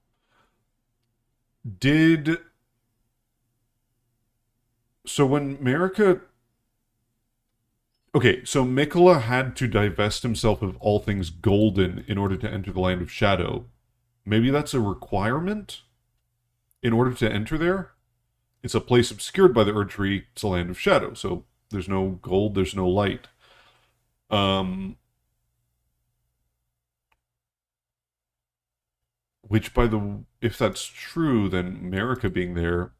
did. So when Marika. Okay, so Mikola had to divest himself of all things golden in order to enter the Land of Shadow. Maybe that's a requirement in order to enter there? It's a place obscured by the Erd Tree. It's a Land of Shadow, so there's no gold, there's no light. Which, if that's true, then Marika being there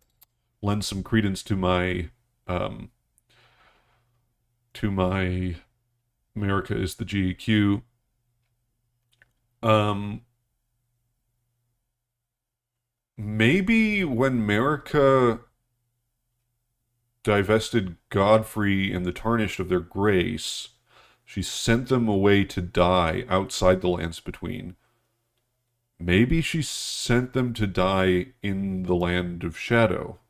lends some credence to my Marika is the GEQ. Maybe when Marika divested Godfrey and the Tarnished of their grace, she sent them away to die outside the lands between. Maybe she sent them to die in the Land of Shadow.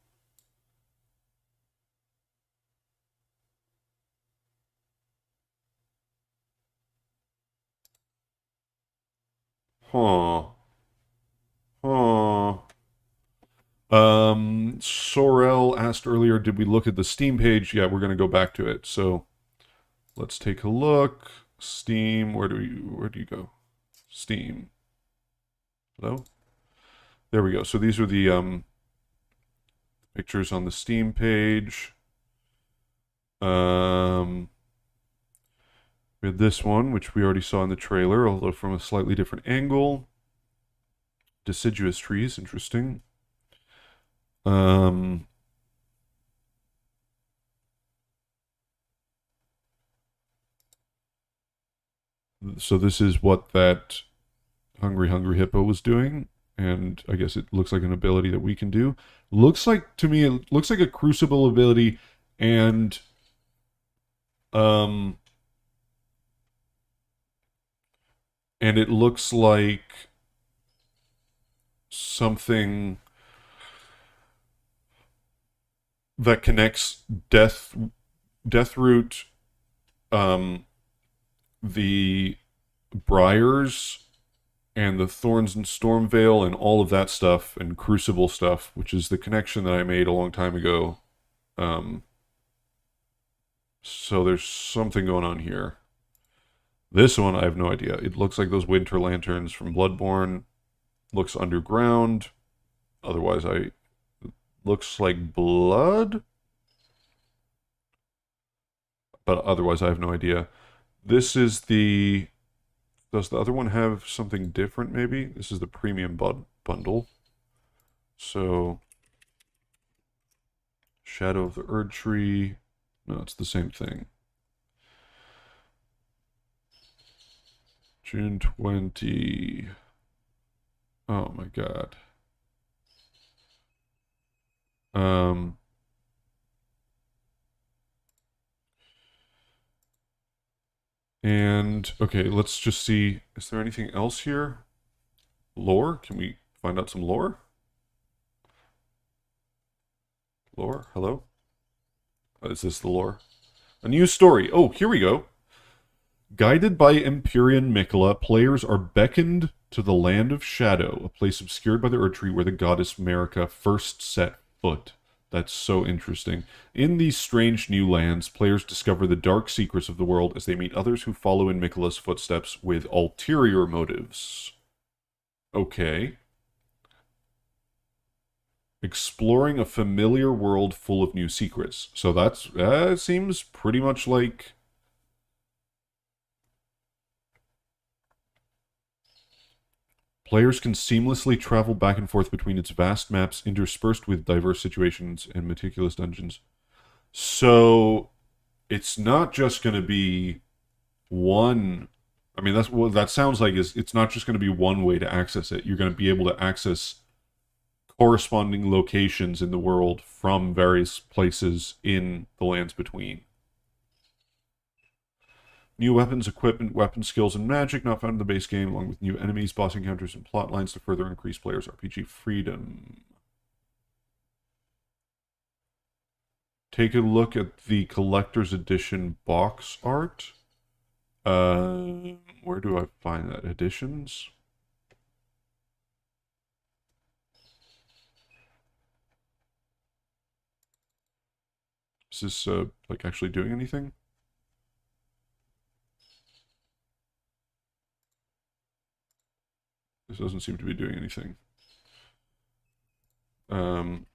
Huh. Huh. Sorel asked earlier, did we look at the Steam page? Yeah, we're going to go back to it. So let's take a look. Steam, where do you go? Steam. Hello? There we go. So these are the pictures on the Steam page. We had this one, which we already saw in the trailer, although from a slightly different angle. Deciduous trees, interesting. So this is what that Hungry Hippo was doing, and I guess it looks like an ability that we can do. Looks like, to me, it looks like a Crucible ability, and it looks like something that connects Deathroot, the Briars, and the Thorns and Stormvale, and all of that stuff, and Crucible stuff, which is the connection that I made a long time ago. So there's something going on here. This one, I have no idea. It looks like those Winter Lanterns from Bloodborne. Looks underground. Otherwise, looks like blood. But otherwise, I have no idea. This is the... Does the other one have something different, maybe? This is the premium bundle. So... Shadow of the Erd Tree. No, it's the same thing. June 20. Oh my god. And okay, let's just see. Is there anything else here? Lore? Can we find out some lore? Lore? Hello? Is this the lore? A new story. Oh, here we go. Guided by Empyrean Mikola, players are beckoned to the Land of Shadow, a place obscured by the Erd Tree where the goddess Marika first set foot. That's so interesting. In these strange new lands, players discover the dark secrets of the world as they meet others who follow in Mikola's footsteps with ulterior motives. Okay. Exploring a familiar world full of new secrets. So that seems pretty much like... Players can seamlessly travel back and forth between its vast maps, interspersed with diverse situations and meticulous dungeons. So it's not just going to be one. I mean, that's what that sounds like. Is it's not just going to be one way to access it. You're going to be able to access corresponding locations in the world from various places in the lands between. New weapons, equipment, weapon skills, and magic not found in the base game, along with new enemies, boss encounters, and plot lines to further increase players' RPG freedom. Take a look at the collector's edition box art. Where do I find that? Editions? Is this, like, actually doing anything? This doesn't seem to be doing anything. Bum,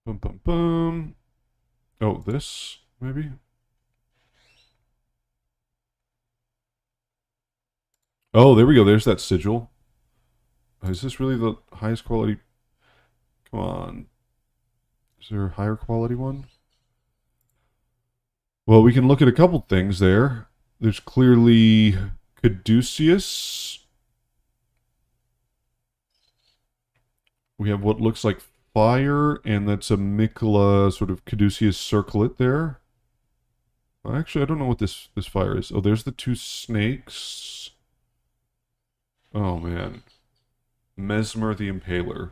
bum, bum. Oh, this, maybe? Oh, there we go. There's that sigil. Is this really the highest quality? Come on. Is there a higher quality one? Well, we can look at a couple things there. There's clearly Caduceus. We have what looks like fire, and that's a Mikola sort of Caduceus circlet there. Actually, I don't know what this fire is. Oh, there's the two snakes. Oh, man. Mesmer the Impaler.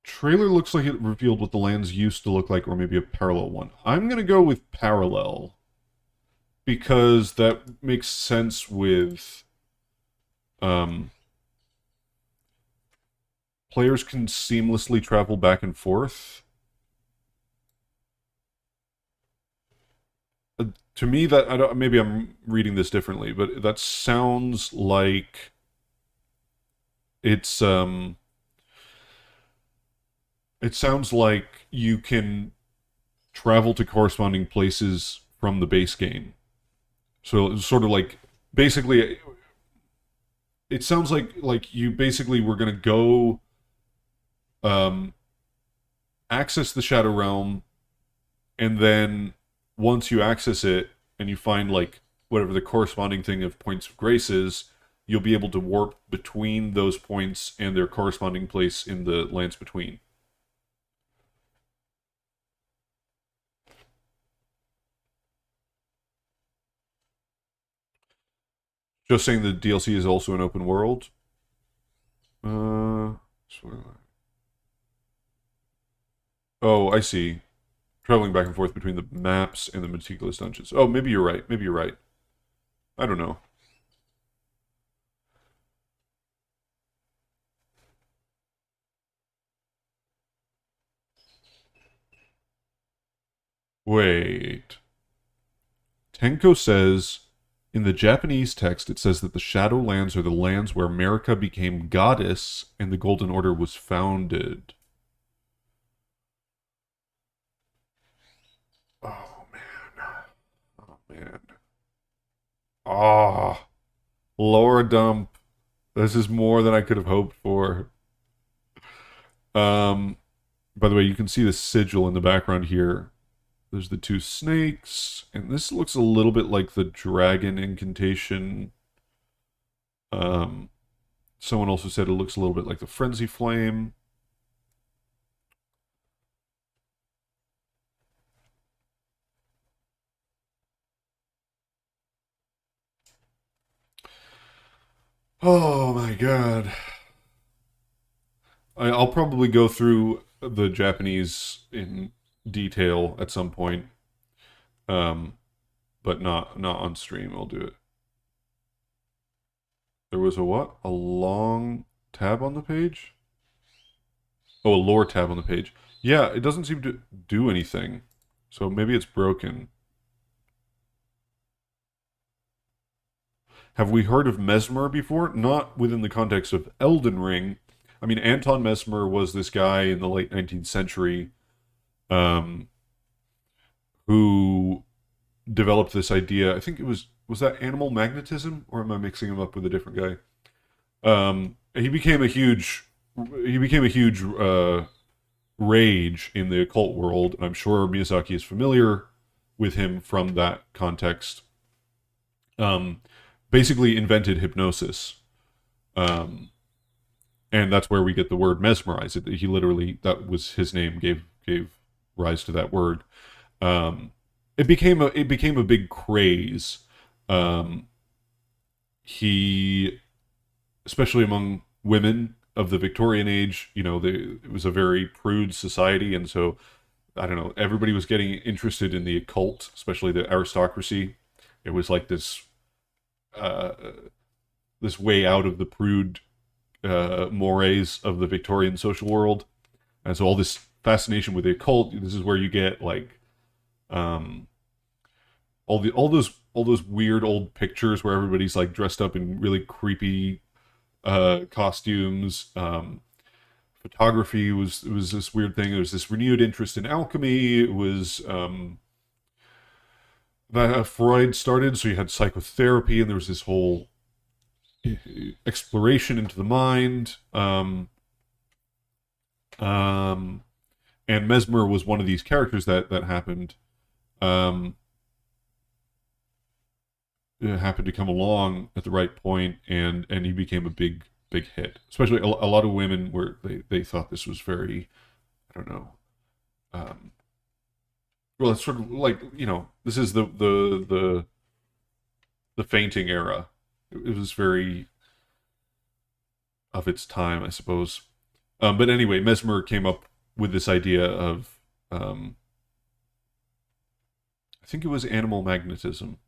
Trailer looks like it revealed what the lands used to look like, or maybe a parallel one. I'm going to go with parallel, because that makes sense with players can seamlessly travel back and forth. To me, that I don't, maybe I'm reading this differently, but that sounds like it's it sounds like you can travel to corresponding places from the base game. So it's sort of like, basically, it sounds like you basically were going to go access the Shadow Realm, and then once you access it and you find like whatever the corresponding thing of points of grace is, you'll be able to warp between those points and their corresponding place in the lands between. Just saying the DLC is also an open world. Oh, I see. Traveling back and forth between the maps and the meticulous dungeons. Oh, maybe you're right. Maybe you're right. I don't know. Wait. Tenko says, in the Japanese text, it says that the Shadowlands are the lands where America became goddess and the Golden Order was founded. Oh, man. Oh, man. Ah. Lore dump. This is more than I could have hoped for. By the way, you can see the sigil in the background here. There's the two snakes, and this looks a little bit like the dragon incantation. Someone also said it looks a little bit like the frenzy flame. Oh my god. I'll probably go through the Japanese in detail at some point. But not on stream. I'll do it. There was a what? A long tab on the page? Oh, a lore tab on the page. Yeah, it doesn't seem to do anything. So maybe it's broken. Have we heard of Mesmer before? Not within the context of Elden Ring, I mean, Anton Mesmer was this guy in the late 19th century um, who developed this idea. I think it was that animal magnetism, or am I mixing him up with a different guy? He became a huge rage in the occult world, and I'm sure Miyazaki is familiar with him from that context. Basically invented hypnosis. And that's where we get the word mesmerize. He literally, that was his name, gave rise to that word. It became a big craze. He, especially among women of the Victorian age, it was a very prude society, and so I don't know, everybody was getting interested in the occult, especially the aristocracy. It was like this way out of the prude mores of the Victorian social world, and so all this fascination with the occult. This is where you get like all those weird old pictures where everybody's like dressed up in really creepy costumes. Photography was this weird thing. There was this renewed interest in alchemy. It was that Freud started, so you had psychotherapy, and there was this whole exploration into the mind. And Mesmer was one of these characters that happened. It happened to come along at the right point, and he became a big hit. Especially a lot of women they thought this was very, I don't know. Well, it's sort of like, this is the fainting era. It was very of its time, I suppose. But anyway, Mesmer came up with this idea of, I think it was animal magnetism,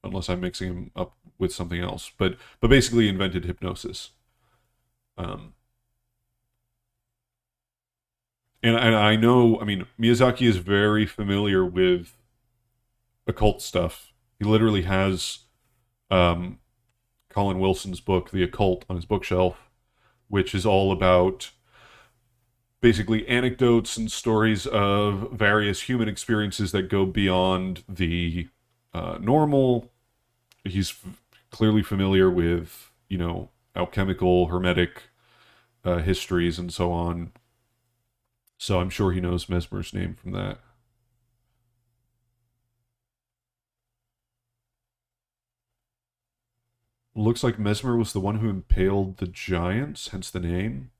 unless I'm mixing him up with something else. But basically invented hypnosis. And I know, I mean, Miyazaki is very familiar with occult stuff. He literally has Colin Wilson's book, The Occult, on his bookshelf, which is all about basically anecdotes and stories of various human experiences that go beyond the normal. He's clearly familiar with, alchemical, hermetic histories and so on. So I'm sure he knows Mesmer's name from that. Looks like Mesmer was the one who impaled the giants, hence the name.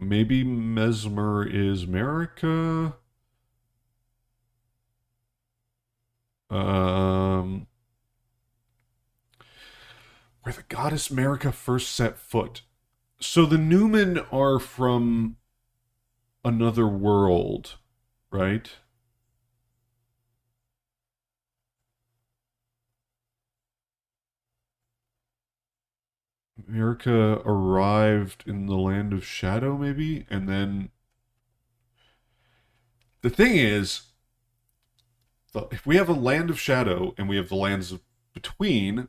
Maybe Mesmer is America. Where the goddess Marika first set foot. So the Newmen are from another world, right? Marika arrived in the Land of Shadow, maybe? And then... The thing is, if we have a Land of Shadow and we have the lands between,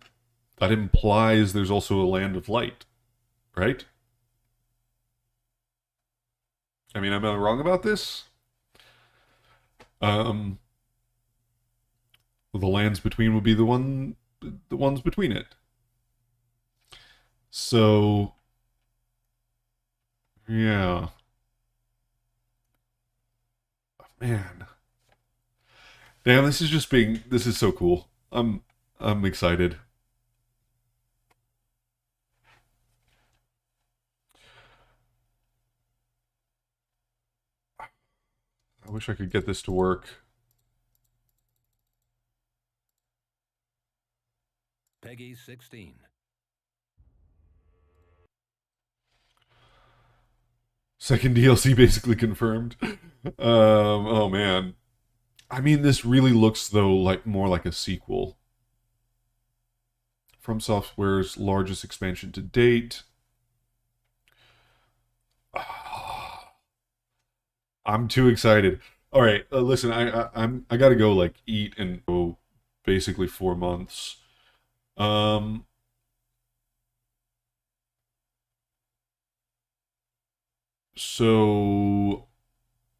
that implies there's also a Land of Light, right? I mean, am I wrong about this? Well, the lands between would be the ones between it. So, yeah. Man. Damn, this is so cool. I'm excited. I wish I could get this to work. Peggy 16. Second DLC basically confirmed. Oh man. I mean, this really looks though like more like a sequel. From Software's largest expansion to date. I'm too excited. All right, listen, I gotta go like eat and go basically 4 months. Um, so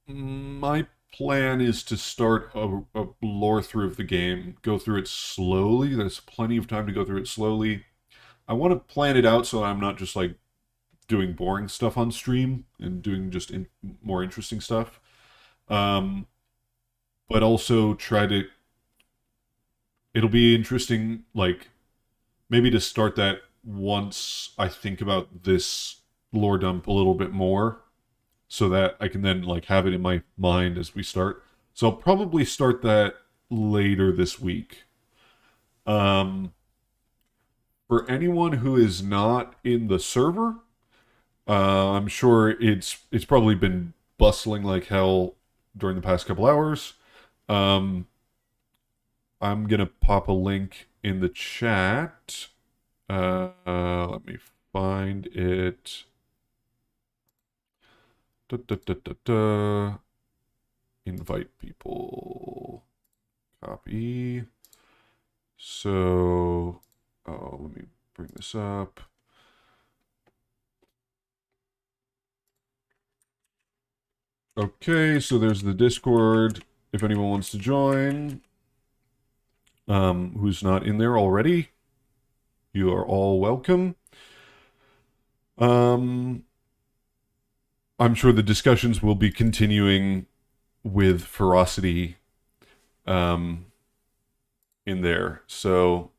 my plan is to start a lore through of the game, go through it slowly. There's plenty of time to go through it slowly. I want to plan it out so I'm not just like doing boring stuff on stream and doing just more interesting stuff. Um, but also try to. It'll be interesting, like maybe to start that once I think about this lore dump a little bit more, so that I can then like have it in my mind as we start. So I'll probably start that later this week. Um, for anyone who is not in the server, I'm sure it's probably been bustling like hell during the past couple hours. Um, I'm gonna pop a link in the chat. Let me find it. Da, da, da, da, da. Invite people. Copy. So, oh, let me bring this up. Okay, so there's the Discord. If anyone wants to join, who's not in there already, you are all welcome. I'm sure the discussions will be continuing with ferocity in there. So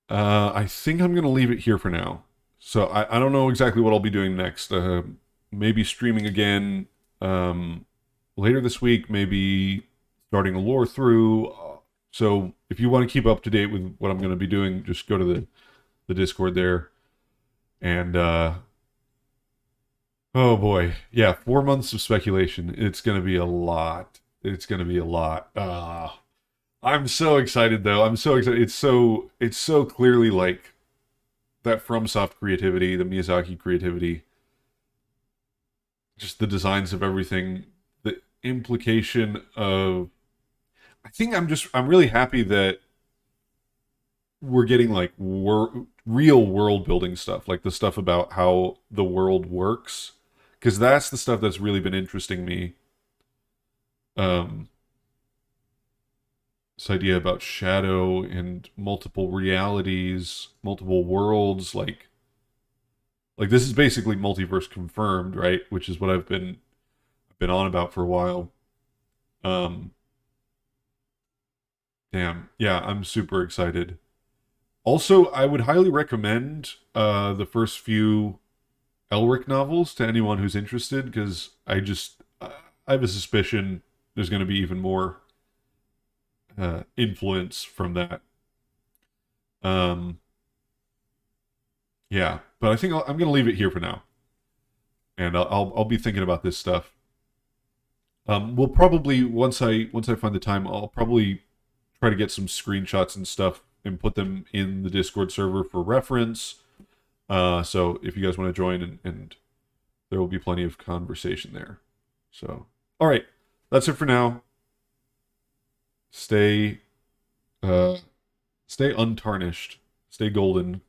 I think I'm going to leave it here for now. So I don't know exactly what I'll be doing next. Maybe streaming again later this week, maybe starting a lore through. So if you want to keep up to date with what I'm going to be doing, just go to the Discord there. And oh boy, yeah, 4 months of speculation. It's going to be a lot. It's going to be a lot. I'm so excited though. I'm so excited. It's so clearly like that FromSoft creativity, the Miyazaki creativity, just the designs of everything, the implication of. I think I'm really happy that we're getting like real world building stuff, like the stuff about how the world works, because that's the stuff that's really been interesting me. This idea about shadow and multiple realities, multiple worlds, like this is basically multiverse confirmed, right? Which is what I've been on about for a while. Damn, yeah, I'm super excited. Also, I would highly recommend the first few Elric novels to anyone who's interested, because I have a suspicion there's going to be even more influence from that. Yeah, but I think I'm going to leave it here for now, and I'll be thinking about this stuff. We'll probably once I find the time, I'll probably try to get some screenshots and stuff and put them in the Discord server for reference. So if you guys want to join, and there will be plenty of conversation there. So, all right, that's it for now. Stay untarnished. Stay golden, my